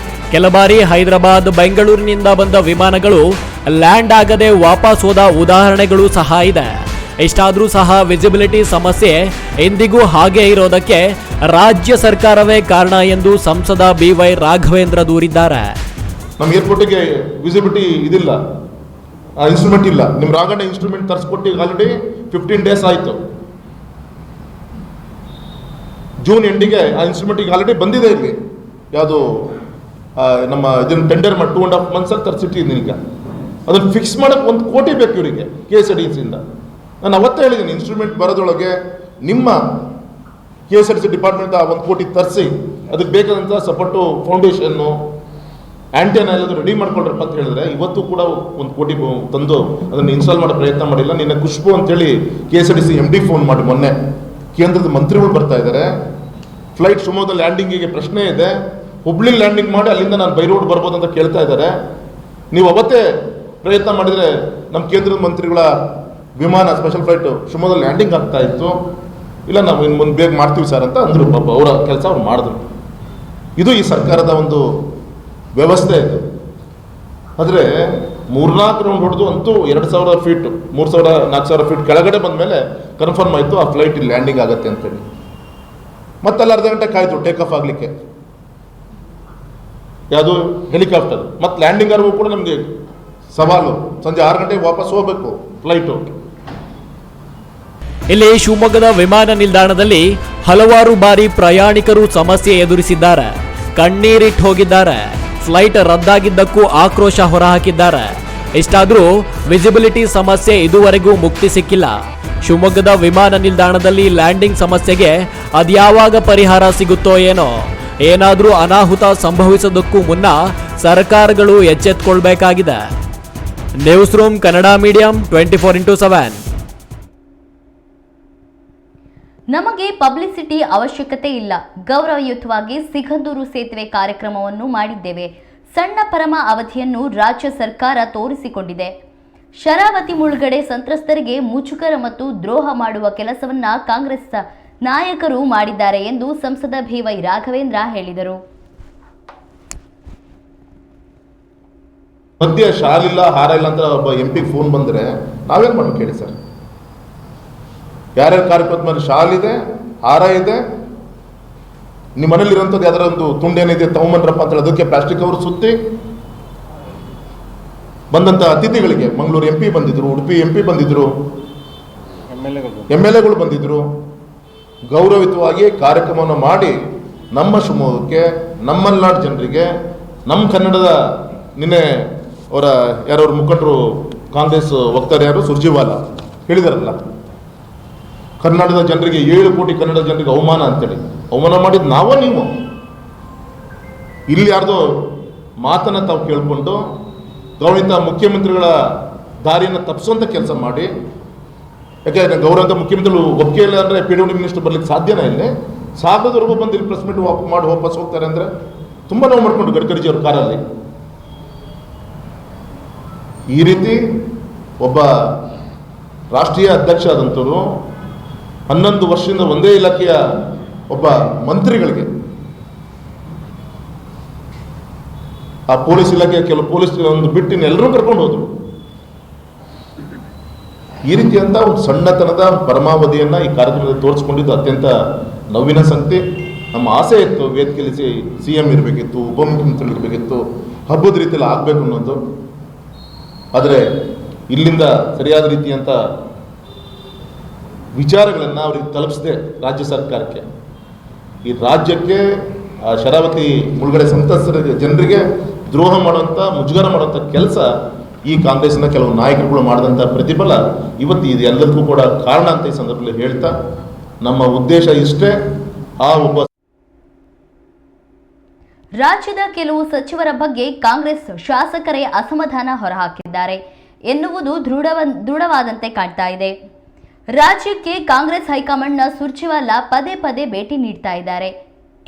ಕೆಲ ಬಾರಿ ಹೈದರಾಬಾದ್, ಬೆಂಗಳೂರಿನಿಂದ ಬಂದ ವಿಮಾನಗಳು ಲ್ಯಾಂಡ್ ಆಗದೆ ವಾಪಸ್ ಹೋದ ಉದಾಹರಣೆಗಳು ಸಹ ಇದೆ. ಇಷ್ಟಾದರೂ ಸಹ ವಿಸಿಬಿಲಿಟಿ ಸಮಸ್ಯೆ ಎಂದಿಗೂ ಹಾಗೆ ಇರೋದಕ್ಕೆ ರಾಜ್ಯ ಸರ್ಕಾರವೇ ಕಾರಣ ಎಂದು ಸಂಸದ BY ರಾಘವೇಂದ್ರ ದೂರಿದ್ದಾರೆ. ನಮ್ಮ ಏರ್ಪೋರ್ಟಿಗೆ ವಿಸಿಬಿಲಿಟಿ ಇದಿಲ್ಲ, ಇನ್ಸ್ಟ್ರೂಮೆಂಟ್ ಇಲ್ಲ. ನಿಮ್ಮ ರಾಗಣ್ಣ ಇನ್ಸ್ಟ್ರೂಮೆಂಟ್ ತರಿಸ್ಕೊಟ್ಟು ಆಲ್ರೆಡಿ 15 ಡೇಸ್ ಆಯಿತು. ಜೂನ್ ಎಂಡಿಗೆ ಆ ಇನ್ಸ್ಟ್ರೂಮೆಂಟ್ ಈಗ ಆಲ್ರೆಡಿ ಬಂದಿದೆ. ಇಲ್ಲಿ ಯಾವುದು ನಮ್ಮ ಇದನ್ನು ಟೆಂಡರ್ ಮಾಡಿ 2.5 ಮಂತ್ಸಲ್ಲಿ ತರಿಸಿಟ್ಟಿದ್ದೀನಿ. ಈಗ ಅದನ್ನು ಫಿಕ್ಸ್ ಮಾಡೋಕ್ಕೆ 1 ಕೋಟಿ ಬೇಕು ಇವರಿಗೆ KSRTCಯಿಂದ. ನಾನು ಅವತ್ತೇ ಹೇಳಿದ್ದೀನಿ, ಇನ್ಸ್ಟ್ರೂಮೆಂಟ್ ಬರೋದ್ರೊಳಗೆ ನಿಮ್ಮ KSRTC ಡಿಪಾರ್ಟ್ಮೆಂಟ್ 1 ಕೋಟಿ ತರಿಸಿ ಅದಕ್ಕೆ ಬೇಕಾದಂಥ ಸಪೋರ್ಟು ಫೌಂಡೇಶನ್ನು ಆ್ಯಂಟಿನ ಎಲ್ಲದು ರೆಡಿ ಮಾಡ್ಕೊಳ್ರಪ್ಪ ಅಂತ ಹೇಳಿದ್ರೆ ಇವತ್ತು ಕೂಡ 1 ಕೋಟಿ ತಂದು ಅದನ್ನು ಇನ್ಸ್ಟಾಲ್ ಮಾಡೋ ಪ್ರಯತ್ನ ಮಾಡಿಲ್ಲ. ನಿನ್ನೆ ಖುಷ್ಬು ಅಂತೇಳಿ KSRTC MD ಫೋನ್ ಮಾಡಿ ಮೊನ್ನೆ ಕೇಂದ್ರದ ಮಂತ್ರಿಗಳು ಬರ್ತಾ ಇದ್ದಾರೆ. ಫ್ಲೈಟ್ ಶಿವಮೊಗ್ಗದ ಲ್ಯಾಂಡಿಂಗಿಗೆ ಪ್ರಶ್ನೆ ಇದೆ, ಹುಬ್ಳಿ ಲ್ಯಾಂಡಿಂಗ್ ಮಾಡಿ ಅಲ್ಲಿಂದ ನಾನು ಬೈ ರೋಡ್ ಬರ್ಬೋದು ಅಂತ ಕೇಳ್ತಾ ಇದ್ದಾರೆ. ನೀವು ಅವತ್ತೇ ಪ್ರಯತ್ನ ಮಾಡಿದರೆ ನಮ್ಮ ಕೇಂದ್ರದ ಮಂತ್ರಿಗಳ ವಿಮಾನ ಸ್ಪೆಷಲ್ ಫ್ಲೈಟು ಶಿವಮೊಗ್ಗದಲ್ಲಿ ಲ್ಯಾಂಡಿಂಗ್ ಆಗ್ತಾ ಇತ್ತು. ಇಲ್ಲ ನಾವು ಇನ್ನು ಮುಂದೆ ಬೇಗ ಮಾಡ್ತೀವಿ ಸರ್ ಅಂತ ಅಂದರು. ಪಾಪ ಅವರ ಕೆಲಸ ಅವ್ರು ಮಾಡಿದ್ರು. ಇದು ಈ ಸರ್ಕಾರದ ಒಂದು ವ್ಯವಸ್ಥೆ ಇದು. ಆದರೆ 3-4 ರೌಂಡ್ ಹೊಡೆದು ಅಂತೂ 2000 ಫೀಟ್ 3000-4000 ಫೀಟ್ ಕೆಳಗಡೆ ಬಂದ ಮೇಲೆ ಕನ್ಫರ್ಮ್ ಆಯಿತು ಆ ಫ್ಲೈಟ್ ಇಲ್ಲಿ ಲ್ಯಾಂಡಿಂಗ್ ಆಗುತ್ತೆ ಅಂತೇಳಿ. ಮತ್ತೆಲ್ಲ ಅರ್ಧ ಗಂಟೆ ಕಾಯ್ತು ಟೇಕ್ ಆಫ್ ಆಗಲಿಕ್ಕೆ, ಯಾವುದು ಹೆಲಿಕಾಪ್ಟರ್. ಮತ್ತು ಲ್ಯಾಂಡಿಂಗ್ ಆರ್ಗೂ ಕೂಡ ನಮಗೆ ಸವಾಲು, ಸಂಜೆ 6 ಗಂಟೆಗೆ ವಾಪಸ್ ಹೋಗಬೇಕು ಫ್ಲೈಟು. ಇಲ್ಲಿ ಶಿವಮೊಗ್ಗದ ವಿಮಾನ ನಿಲ್ದಾಣದಲ್ಲಿ ಹಲವಾರು ಬಾರಿ ಪ್ರಯಾಣಿಕರು ಸಮಸ್ಯೆ ಎದುರಿಸಿದ್ದಾರೆ, ಕಣ್ಣೀರಿಟ್ಟು ಹೋಗಿದ್ದಾರೆ. ಫ್ಲೈಟ್ ರದ್ದಾಗಿದ್ದಕ್ಕೂ ಆಕ್ರೋಶ ಹೊರಹಾಕಿದ್ದಾರೆ. ಇಷ್ಟಾದರೂ ವಿಸಿಬಿಲಿಟಿ ಸಮಸ್ಯೆ ಇದುವರೆಗೂ ಮುಕ್ತಿ ಸಿಕ್ಕಿಲ್ಲ. ಶಿವಮೊಗ್ಗದ ವಿಮಾನ ನಿಲ್ದಾಣದಲ್ಲಿ ಲ್ಯಾಂಡಿಂಗ್ ಸಮಸ್ಯೆಗೆ ಅದ್ಯಾವಾಗ ಪರಿಹಾರ ಸಿಗುತ್ತೋ ಏನೋ. ಏನಾದರೂ ಅನಾಹುತ ಸಂಭವಿಸೋದಕ್ಕೂ ಮುನ್ನ ಸರ್ಕಾರಗಳು ಎಚ್ಚೆತ್ತುಕೊಳ್ಬೇಕಾಗಿದೆ. News room Kannada medium 24x7. ನಮಗೆ ಪಬ್ಲಿಸಿಟಿ ಅವಶ್ಯಕತೆ ಇಲ್ಲ. ಗೌರವಯುತವಾಗಿ ಸಿಗಂದೂರು ಸೇತುವೆ ಕಾರ್ಯಕ್ರಮವನ್ನು ಮಾಡಿದ್ದೇವೆ. ಸಣ್ಣ ಪರಮ ಅವಧಿಯನ್ನು ರಾಜ್ಯ ಸರ್ಕಾರ ತೋರಿಸಿಕೊಂಡಿದೆ. ಶರಾವತಿ ಮುಳುಗಡೆ ಸಂತ್ರಸ್ತರಿಗೆ ಮುಜುಗರ ಮತ್ತು ದ್ರೋಹ ಮಾಡುವ ಕೆಲಸವನ್ನ ಕಾಂಗ್ರೆಸ್ ನಾಯಕರು ಮಾಡಿದ್ದಾರೆ ಎಂದು ಸಂಸದ BY ರಾಘವೇಂದ್ರ ಹೇಳಿದರು. ಮಧ್ಯ ಶಾಲಿಲ್ಲ ಹಾರ ಇಲ್ಲ ಅಂತ ಒಬ್ಬ MP ಫೋನ್ ಬಂದರೆ ನಾವೇನು ಮಾಡ್ಬೇಕು ಹೇಳಿ ಸರ್? ಯಾರ್ಯಾರ ಕಾರ್ಯಕ್ರಮದ ಮೇಲೆ ಶಾಲ್ ಇದೆ, ಹಾರ ಇದೆ, ನಿಮ್ಮ ಮನೇಲಿರೋಂಥದ್ದು ಯಾವ್ದಾರ ಒಂದು ತುಂಡೇನಿದೆ ತಗೊಂಬನ್ರಪ್ಪ ಅಂತ ಅದಕ್ಕೆ ಪ್ಲಾಸ್ಟಿಕ್ ಅವರು ಸುತ್ತಿ ಬಂದಂಥ ಅತಿಥಿಗಳಿಗೆ ಮಂಗಳೂರು MP ಬಂದಿದ್ರು, ಉಡುಪಿ MP ಬಂದಿದ್ರು, MLAಗಳು ಬಂದಿದ್ರು. ಗೌರವಿತವಾಗಿ ಕಾರ್ಯಕ್ರಮವನ್ನು ಮಾಡಿ ನಮ್ಮ ಶಿವಮೊಗ್ಗಕ್ಕೆ, ನಮ್ಮ ಮಲೆನಾಡು ಜನರಿಗೆ, ನಮ್ಮ ಕನ್ನಡದ ನಿನ್ನೆ ಅವರ ಯಾರವ್ರ ಮುಖಂಡರು ಕಾಂಗ್ರೆಸ್ ವಕ್ತಾರೆ ಯಾರು ಸುರ್ಜಿವಾಲ ಹೇಳಿದಾರಲ್ಲ, ಕರ್ನಾಟಕದ ಜನರಿಗೆ 7 ಕೋಟಿ ಕನ್ನಡ ಜನರಿಗೆ ಅವಮಾನ ಅಂತೇಳಿ ಅವಮಾನ ಮಾಡಿದ್ದು ನಾವೋ ನೀವು. ಇಲ್ಲಿ ಯಾರ್ದೋ ಮಾತನ್ನು ತಾವು ಕೇಳಿಕೊಂಡು ಗೌರವಿತ ಮುಖ್ಯಮಂತ್ರಿಗಳ ದಾರಿಯನ್ನು ತಪ್ಪಿಸುವಂಥ ಕೆಲಸ ಮಾಡಿ, ಯಾಕೆ ಗೌರವಂತ ಮುಖ್ಯಮಂತ್ರಿಗಳು ಒಪ್ಪಿಗೆ ಇಲ್ಲ ಅಂದರೆ PWD ಮಿನಿಸ್ಟರ್ ಬರ್ಲಿಕ್ಕೆ ಸಾಧ್ಯನೇ ಇಲ್ಲ. ಸಾಗರದವರೆಗೂ ಬಂದು ಇಲ್ಲಿ ಪ್ರೆಸ್ ಮೀಟ್ ಮಾಡಿ ವಾಪಸ್ ಹೋಗ್ತಾರೆ ಅಂದರೆ ತುಂಬ ನೋವು ಮಾಡ್ಕೊಂಡು ಗಡ್ಕರಿಜಿ ಅವ್ರ ಕಾರಲ್ಲಿ. ಈ ರೀತಿ ಒಬ್ಬ ರಾಷ್ಟ್ರೀಯ ಅಧ್ಯಕ್ಷ ಆದಂಥವರು 11 ವರ್ಷದಿಂದ ಒಂದೇ ಇಲಾಖೆಯ ಒಬ್ಬ ಮಂತ್ರಿಗಳಿಗೆ, ಆ ಪೊಲೀಸ್ ಇಲಾಖೆಯ ಕೆಲವು ಪೊಲೀಸ್ ಒಂದು ಬಿಟ್ಟಿನ ಎಲ್ಲರೂ ಕರ್ಕೊಂಡು ಹೋದ್ರು. ಈ ರೀತಿಯಂಥ ಒಂದು ಸಣ್ಣತನದ ಪರಮಾವಧಿಯನ್ನು ಈ ಕಾರ್ಯಕ್ರಮದಲ್ಲಿ ತೋರಿಸ್ಕೊಂಡಿದ್ದು ಅತ್ಯಂತ ನೋವಿನ ಸಂಗತಿ. ನಮ್ಮ ಆಸೆ ಇತ್ತು ವೇದಿಕೆಯಲ್ಲಿ CM ಇರಬೇಕಿತ್ತು, ಉಪಮುಖ್ಯಮಂತ್ರಿಗಳು ಇರಬೇಕಿತ್ತು, ಹಬ್ಬದ ರೀತಿಯಲ್ಲಿ ಆಗಬೇಕು ಅನ್ನೋದು. ಆದರೆ ಇಲ್ಲಿಂದ ಸರಿಯಾದ ರೀತಿಯಂಥ ವಿಚಾರಗಳನ್ನು ಅವ್ರಿಗೆ ತಲುಪಿಸದೆ ರಾಜ್ಯ ಸರ್ಕಾರಕ್ಕೆ, ಈ ರಾಜ್ಯಕ್ಕೆ ಶರಾವತಿ ಮುಳುಗಡೆ ಸಂತ್ರಸ್ತರ ಜನರಿಗೆ ದ್ರೋಹ ಮಾಡುವಂಥ, ಮುಜುಗರ ಮಾಡುವಂಥ ಕೆಲಸ ಈ ಕಾಂಗ್ರೆಸ್ನ ಕೆಲವು ನಾಯಕರುಗಳು ಮಾಡಿದಂಥ ಪ್ರತಿಫಲ ಇವತ್ತು ಇದು ಎಲ್ಲದಕ್ಕೂ ಕೂಡ ಕಾರಣ ಅಂತ ಈ ಸಂದರ್ಭದಲ್ಲಿ ಹೇಳ್ತಾ, ನಮ್ಮ ಉದ್ದೇಶ ಇಷ್ಟೇ, ಆ ಒಬ್ಬ ರಾಜ್ಯದ ಕೆಲವು ಸಚಿವರ ಬಗ್ಗೆ ಕಾಂಗ್ರೆಸ್ ಶಾಸಕರೇ ಅಸಮಾಧಾನ ಹೊರಹಾಕಿದ್ದಾರೆ ಎನ್ನುವುದು ದೃಢವಾದಂತೆ ಕಾಣ್ತಾ ಇದೆ. ರಾಜ್ಯಕ್ಕೆ ಕಾಂಗ್ರೆಸ್ ಹೈಕಮಾಂಡ್ನ ಸುರ್ಜೇವಾಲಾ ಪದೇ ಪದೇ ಭೇಟಿ ನೀಡ್ತಾ ಇದ್ದಾರೆ.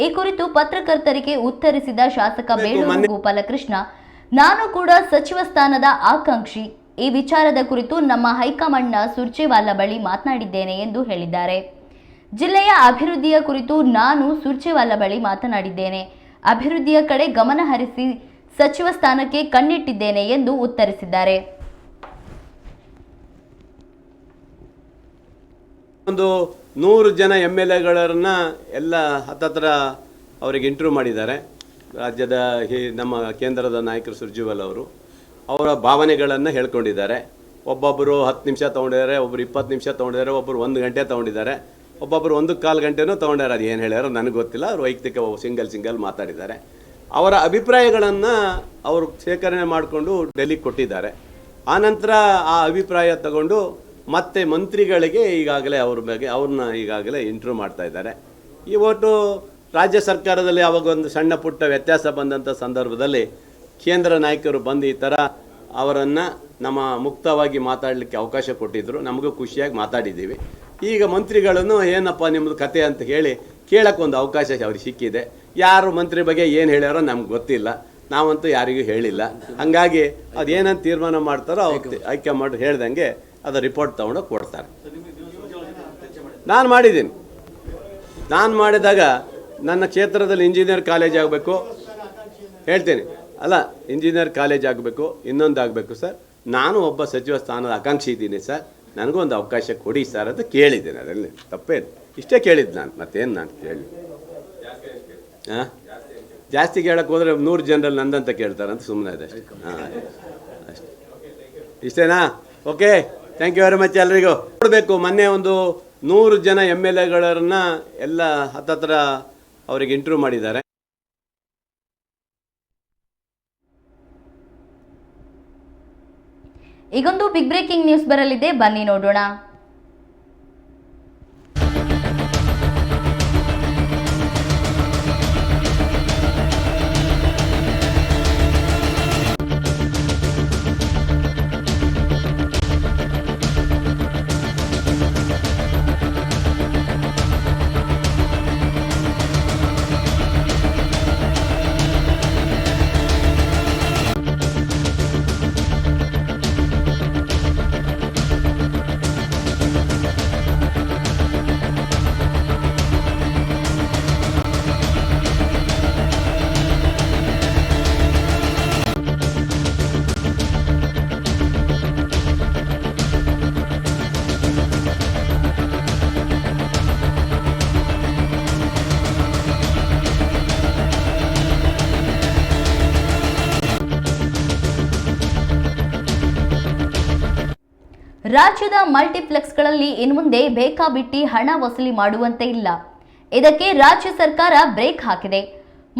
ಈ ಕುರಿತು ಪತ್ರಕರ್ತರಿಗೆ ಉತ್ತರಿಸಿದ ಶಾಸಕ ಬೇಳೂರು ಗೋಪಾಲಕೃಷ್ಣ, ನಾನು ಕೂಡ ಸಚಿವ ಸ್ಥಾನದ ಆಕಾಂಕ್ಷಿ. ಈ ವಿಚಾರದ ಕುರಿತು ನಮ್ಮ ಹೈಕಮಾಂಡ್ನ ಸುರ್ಜೇವಾಲಾ ಬಳಿ ಮಾತನಾಡಿದ್ದೇನೆ ಎಂದು ಹೇಳಿದ್ದಾರೆ. ಜಿಲ್ಲೆಯ ಅಭಿವೃದ್ಧಿಯ ಕುರಿತು ನಾನು ಸುರ್ಜೇವಾಲಾ ಬಳಿ ಮಾತನಾಡಿದ್ದೇನೆ. ಅಭಿವೃದ್ಧಿಯ ಕಡೆ ಗಮನ ಹರಿಸಿ ಸಚಿವ ಸ್ಥಾನಕ್ಕೆ ಕಣ್ಣಿಟ್ಟಿದ್ದೇನೆ ಎಂದು ಉತ್ತರಿಸಿದ್ದಾರೆ. ಒಂದು 100 ಜನ MLAಗಳನ್ನ ಎಲ್ಲ ಹತ್ತತ್ರ ಅವರಿಗೆ ಇಂಟರ್ವ್ಯೂ ಮಾಡಿದ್ದಾರೆ. ರಾಜ್ಯದ ನಮ್ಮ ಕೇಂದ್ರದ ನಾಯಕರು ಸುರ್ಜೇವಾಲಾ ಅವರು ಅವರ ಭಾವನೆಗಳನ್ನು ಹೇಳ್ಕೊಂಡಿದ್ದಾರೆ. ಒಬ್ಬೊಬ್ಬರು 10 ನಿಮಿಷ ತೊಗೊಂಡಿದ್ದಾರೆ, ಒಬ್ಬರು 20 ನಿಮಿಷ ತೊಗೊಂಡಿದ್ದಾರೆ, ಒಬ್ಬರು 1 ಗಂಟೆ ತೊಗೊಂಡಿದ್ದಾರೆ, ಒಬ್ಬೊಬ್ಬರು 1.25 ಗಂಟೆನೂ ತೊಗೊಂಡಿದ್ದಾರೆ. ಅದು ಏನು ಹೇಳ್ಯಾರೋ ನನಗೆ ಗೊತ್ತಿಲ್ಲ. ಅವರು ವೈಯಕ್ತಿಕ ಸಿಂಗಲ್ ಮಾತಾಡಿದ್ದಾರೆ. ಅವರ ಅಭಿಪ್ರಾಯಗಳನ್ನು ಅವರು ಶೇಖರಣೆ ಮಾಡಿಕೊಂಡು ಡೆಲ್ಲಿಗೆ ಕೊಟ್ಟಿದ್ದಾರೆ. ಆನಂತರ ಆ ಅಭಿಪ್ರಾಯ ತಗೊಂಡು ಮತ್ತೆ ಮಂತ್ರಿಗಳಿಗೆ ಈಗಾಗಲೇ ಅವ್ರ ಬಗ್ಗೆ ಅವ್ರನ್ನ ಈಗಾಗಲೇ ಇಂಟರ್ವ್ಯೂ ಮಾಡ್ತಾ ಇದ್ದಾರೆ. ಇವತ್ತು ರಾಜ್ಯ ಸರ್ಕಾರದಲ್ಲಿ ಅವಾಗ ಒಂದು ಸಣ್ಣ ಪುಟ್ಟ ವ್ಯತ್ಯಾಸ ಬಂದಂಥ ಸಂದರ್ಭದಲ್ಲಿ ಕೇಂದ್ರ ನಾಯಕರು ಬಂದು ಈ ಥರ ಅವರನ್ನು ನಮ್ಮ ಮುಕ್ತವಾಗಿ ಮಾತಾಡಲಿಕ್ಕೆ ಅವಕಾಶ ಕೊಟ್ಟಿದ್ದರು. ನಮಗೂ ಖುಷಿಯಾಗಿ ಮಾತಾಡಿದ್ದೀವಿ. ಈಗ ಮಂತ್ರಿಗಳನ್ನು ಏನಪ್ಪ ನಿಮ್ಮದು ಕತೆ ಅಂತ ಹೇಳಿ ಕೇಳೋಕ್ಕೊಂದು ಅವಕಾಶ ಅವ್ರಿಗೆ ಸಿಕ್ಕಿದೆ. ಯಾರು ಮಂತ್ರಿ ಬಗ್ಗೆ ಏನು ಹೇಳ್ಯಾರೋ ನಮ್ಗೆ ಗೊತ್ತಿಲ್ಲ, ನಾವಂತೂ ಯಾರಿಗೂ ಹೇಳಿಲ್ಲ. ಹಾಗಾಗಿ ಅದೇನಂತ ತೀರ್ಮಾನ ಮಾಡ್ತಾರೋ ಅವ್ರು ಹೈಕಮಾಂಡ್ ಹೇಳ್ದಂಗೆ ಅದು ರಿಪೋರ್ಟ್ ತೊಗೊಂಡು ಕೊಡ್ತಾರೆ. ನಾನು ಮಾಡಿದ್ದೀನಿ. ನಾನು ಮಾಡಿದಾಗ ನನ್ನ ಕ್ಷೇತ್ರದಲ್ಲಿ ಇಂಜಿನಿಯರ್ ಕಾಲೇಜ್ ಆಗಬೇಕು ಹೇಳ್ತೀನಿ, ಅಲ್ಲ ಇಂಜಿನಿಯರ್ ಕಾಲೇಜ್ ಆಗಬೇಕು, ಇನ್ನೊಂದು ಆಗಬೇಕು ಸರ್. ನಾನು ಒಬ್ಬ ಸಚಿವ ಸ್ಥಾನದ ಆಕಾಂಕ್ಷಿ ಇದ್ದೀನಿ ಸರ್, ನನಗೂ ಒಂದು ಅವಕಾಶ ಕೊಡಿ ಸರ್ ಅಂತ ಕೇಳಿದ್ದೇನೆ. ಅದರಲ್ಲಿ ತಪ್ಪೇನು, ಇಷ್ಟೇ ಕೇಳಿದ್ದು ನಾನು, ಮತ್ತೇನು ನಾನು ಕೇಳಿ ಹಾಂ ಜಾಸ್ತಿ ಕೇಳಕ್ಕೆ ಹೋದರೆ 100 ಜನರಲ್ಲಿ ನಂದಂತ ಕೇಳ್ತಾರಂತ ಸುಮ್ಮನೆ ಇದೆ ಅಷ್ಟೇ. ಹಾಂ ಅಷ್ಟೇ, ಇಷ್ಟೇನಾ? Okay, thank you very much ಎಲ್ರಿಗೂ. ನೋಡಬೇಕು, ಮೊನ್ನೆ ಒಂದು 100 ಜನ MLAಗಳನ್ನ ಎಲ್ಲ ಹತ್ತತ್ರ ಅವರಿಗೆ ಇಂಟರ್ವ್ಯೂ ಮಾಡಿದ್ದಾರೆ. ಈಗೊಂದು ಬಿಗ್ ಬ್ರೇಕಿಂಗ್ ನ್ಯೂಸ್ ಬರಲಿದೆ, ಬನ್ನಿ ನೋಡೋಣ. ರಾಜ್ಯದ ಮಲ್ಟಿಪ್ಲೆಕ್ಸ್ಗಳಲ್ಲಿ ಇನ್ಮುಂದೆ ಬೇಕಾಬಿಟ್ಟಿ ಹಣ ವಸೂಲಿ ಮಾಡುವಂತೆ ಇಲ್ಲ. ಇದಕ್ಕೆ ರಾಜ್ಯ ಸರ್ಕಾರ ಬ್ರೇಕ್ ಹಾಕಿದೆ.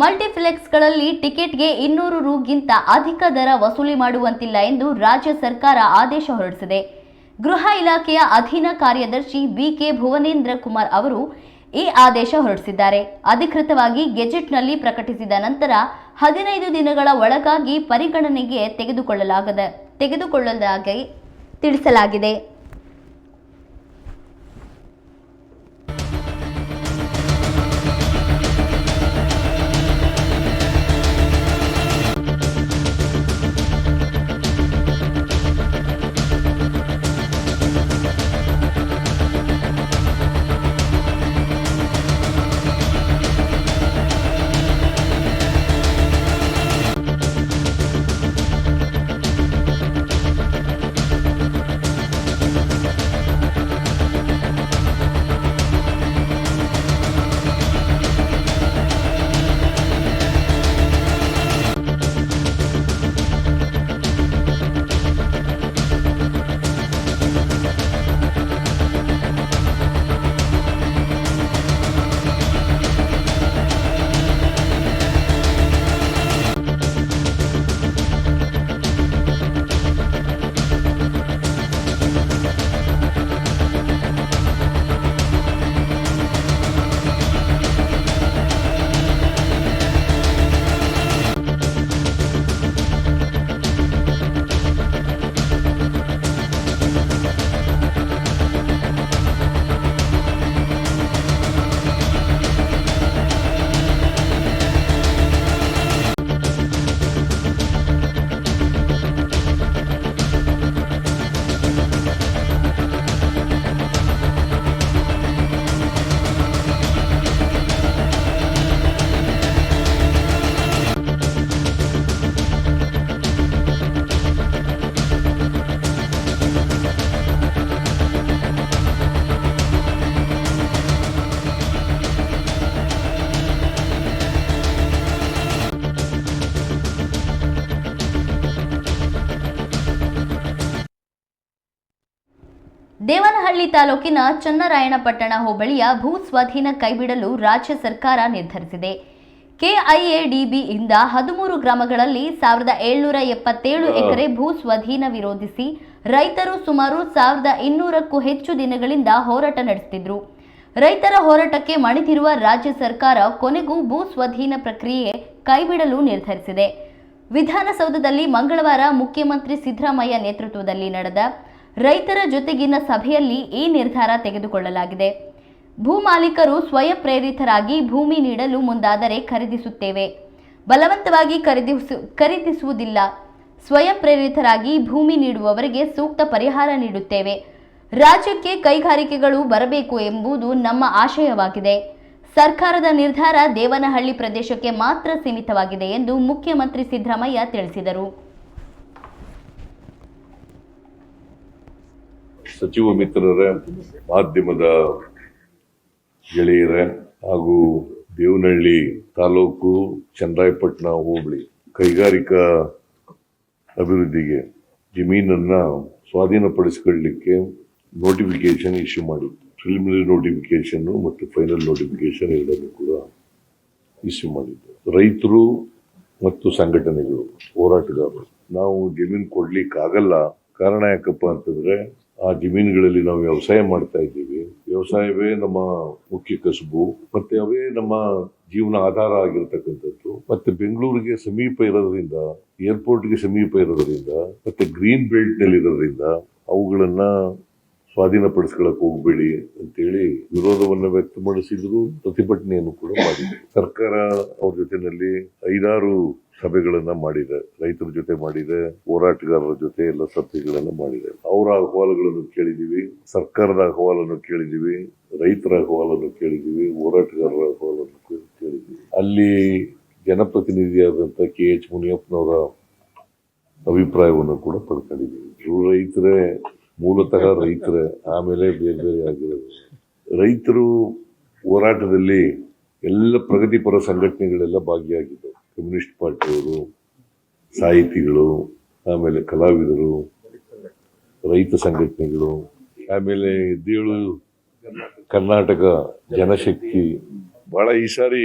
ಮಲ್ಟಿಪ್ಲೆಕ್ಸ್ಗಳಲ್ಲಿ ಟಿಕೆಟ್ಗೆ 200 ರುಗಿಂತ ಅಧಿಕ ದರ ವಸೂಲಿ ಮಾಡುವಂತಿಲ್ಲ ಎಂದು ರಾಜ್ಯ ಸರ್ಕಾರ ಆದೇಶ ಹೊರಡಿಸಿದೆ. ಗೃಹ ಇಲಾಖೆಯ ಅಧೀನ ಕಾರ್ಯದರ್ಶಿ BK ಭುವನೇಂದ್ರ ಕುಮಾರ್ ಅವರು ಈ ಆದೇಶ ಹೊರಡಿಸಿದ್ದಾರೆ. ಅಧಿಕೃತವಾಗಿ ಗೆಜೆಟ್ನಲ್ಲಿ ಪ್ರಕಟಿಸಿದ ನಂತರ 15 ದಿನಗಳ ಒಳಗಾಗಿ ಪರಿಗಣನೆಗೆ ತೆಗೆದುಕೊಳ್ಳಲಾಗಿ ತಿಳಿಸಲಾಗಿದೆ. ದೇವನಹಳ್ಳಿ ತಾಲೂಕಿನ ಚನ್ನರಾಯಣಪಟ್ಟಣ ಹೋಬಳಿಯ ಭೂ ಸ್ವಾಧೀನ ಕೈಬಿಡಲು ರಾಜ್ಯ ಸರ್ಕಾರ ನಿರ್ಧರಿಸಿದೆ. ಕೆಐಎಡಿಬಿ ಇಂದ 13 ಗ್ರಾಮಗಳಲ್ಲಿ 1777 ಎಕರೆ ಭೂ ಸ್ವಾಧೀನ ವಿರೋಧಿಸಿ ರೈತರು ಸುಮಾರು 1200ಕ್ಕೂ ಹೆಚ್ಚು ದಿನಗಳಿಂದ ಹೋರಾಟ ನಡೆಸುತ್ತಿದ್ದರು. ರೈತರ ಹೋರಾಟಕ್ಕೆ ಮಣಿದಿರುವ ರಾಜ್ಯ ಸರ್ಕಾರ ಕೊನೆಗೂ ಭೂ ಸ್ವಾಧೀನ ಪ್ರಕ್ರಿಯೆ ಕೈಬಿಡಲು ನಿರ್ಧರಿಸಿದೆ. ವಿಧಾನಸೌಧದಲ್ಲಿ ಮಂಗಳವಾರ ಮುಖ್ಯಮಂತ್ರಿ ಸಿದ್ದರಾಮಯ್ಯ ನೇತೃತ್ವದಲ್ಲಿ ನಡೆದ ರೈತರ ಜೊತೆಗಿನ ಸಭೆಯಲ್ಲಿ ಈ ನಿರ್ಧಾರ ತೆಗೆದುಕೊಳ್ಳಲಾಗಿದೆ. ಭೂ ಮಾಲೀಕರು ಸ್ವಯಂ ಪ್ರೇರಿತರಾಗಿ ಭೂಮಿ ನೀಡಲು ಮುಂದಾದರೆ ಖರೀದಿಸುತ್ತೇವೆ, ಬಲವಂತವಾಗಿ ಖರೀದಿಸುವುದಿಲ್ಲ. ಸ್ವಯಂ ಪ್ರೇರಿತರಾಗಿ ಭೂಮಿ ನೀಡುವವರಿಗೆ ಸೂಕ್ತ ಪರಿಹಾರ ನೀಡುತ್ತೇವೆ. ರಾಜ್ಯಕ್ಕೆ ಕೈಗಾರಿಕೆಗಳು ಬರಬೇಕು ಎಂಬುದು ನಮ್ಮ ಆಶಯವಾಗಿದೆ. ಸರ್ಕಾರದ ನಿರ್ಧಾರ ದೇವನಹಳ್ಳಿ ಪ್ರದೇಶಕ್ಕೆ ಮಾತ್ರ ಸೀಮಿತವಾಗಿದೆ ಎಂದು ಮುಖ್ಯಮಂತ್ರಿ ಸಿದ್ದರಾಮಯ್ಯ ತಿಳಿಸಿದರು. ಸಚಿವ ಮಿತ್ರರೇ, ಮಾಧ್ಯಮದ ಗೆಳೆಯರೇ ಹಾಗೂ ದೇವನಹಳ್ಳಿ ತಾಲೂಕು ಚನ್ನರಾಯಪಟ್ಟಣ ಹೋಬಳಿ ಕೈಗಾರಿಕಾ ಅಭಿವೃದ್ಧಿಗೆ ಜಮೀನನ್ನ ಸ್ವಾಧೀನಪಡಿಸಿಕೊಳ್ಳಲಿಕ್ಕೆ ನೋಟಿಫಿಕೇಶನ್ ಇಶ್ಯೂ ಮಾಡಿತ್ತು. ಪ್ರಿಲಿಮಿನರಿ ನೋಟಿಫಿಕೇಶನ್ ಮತ್ತು ಫೈನಲ್ ನೋಟಿಫಿಕೇಶನ್ ಎರಡನ್ನೂ ಕೂಡ ಇಶ್ಯೂ ಮಾಡಿದ್ದು. ರೈತರು ಮತ್ತು ಸಂಘಟನೆಗಳು, ಹೋರಾಟಗಾರರು, ನಾವು ಜಮೀನು ಕೊಡ್ಲಿಕ್ಕಾಗಲ್ಲ. ಕಾರಣ ಯಾಕಪ್ಪ ಅಂತಂದ್ರೆ ಆ ಜಮೀನುಗಳಲ್ಲಿ ನಾವು ವ್ಯವಸಾಯ ಮಾಡ್ತಾ ಇದ್ದೀವಿ. ವ್ಯವಸಾಯವೇ ನಮ್ಮ ಮುಖ್ಯ ಕಸುಬು, ಮತ್ತೆ ಅವೇ ನಮ್ಮ ಜೀವನ ಆಧಾರ ಆಗಿರ್ತಕ್ಕಂಥದ್ದು. ಮತ್ತೆ ಬೆಂಗಳೂರಿಗೆ ಸಮೀಪ ಇರೋದ್ರಿಂದ, ಏರ್ಪೋರ್ಟ್ಗೆ ಸಮೀಪ ಇರೋದ್ರಿಂದ, ಮತ್ತೆ ಗ್ರೀನ್ ಬೆಲ್ಟ್ ನಲ್ಲಿ ಇರೋದ್ರಿಂದ ಅವುಗಳನ್ನ ಸ್ವಾಧೀನಪಡಿಸ್ಕೊಳಕ್ ಹೋಗ್ಬೇಡಿ ಅಂತೇಳಿ ವಿರೋಧವನ್ನ ವ್ಯಕ್ತಪಡಿಸಿದ್ರು, ಪ್ರತಿಭಟನೆಯನ್ನು ಕೂಡ ಮಾಡಿದ್ರು. ಸರ್ಕಾರ ಅವ್ರ ಜೊತೆನಲ್ಲಿ 5-6 ಸಭೆಗಳನ್ನ ಮಾಡಿದೆ, ರೈತರ ಜೊತೆ ಮಾಡಿದೆ, ಹೋರಾಟಗಾರರ ಜೊತೆ ಎಲ್ಲ ಸಭೆಗಳನ್ನ ಮಾಡಿದೆ. ಅವರ ಅಹವಾಲುಗಳನ್ನು ಕೇಳಿದೀವಿ, ಸರ್ಕಾರದ ಅಹವಾಲನ್ನು ಕೇಳಿದೀವಿ, ರೈತರ ಅಹವಾಲನ್ನು ಕೇಳಿದೀವಿ, ಹೋರಾಟಗಾರರ ಅಹವಾಲನ್ನು ಕೇಳಿದೀವಿ. ಅಲ್ಲಿ ಜನಪ್ರತಿನಿಧಿಯಾದಂತ KH ಮುನಿಯಪ್ಪನವರ ಅಭಿಪ್ರಾಯವನ್ನು ಕೂಡ ಪಡ್ಕೊಂಡಿದ್ದೀವಿ. ರೈತರೇ, ಮೂಲತಃ ರೈತರೇ, ಆಮೇಲೆ ಬೇರೆ ಬೇರೆ ಆಗಿರೋದು. ರೈತರು ಹೋರಾಟದಲ್ಲಿ ಎಲ್ಲ ಪ್ರಗತಿಪರ ಸಂಘಟನೆಗಳೆಲ್ಲ ಭಾಗಿಯಾಗಿದ್ದವು. ಕಮ್ಯುನಿಸ್ಟ್ ಪಾರ್ಟಿಯವರು, ಸಾಹಿತಿಗಳು, ಆಮೇಲೆ ಕಲಾವಿದರು, ರೈತ ಸಂಘಟನೆಗಳು, ಆಮೇಲೆ ಎದ್ದೇಳು ಕರ್ನಾಟಕ ಜನಶಕ್ತಿ. ಬಹಳ ಈ ಸಾರಿ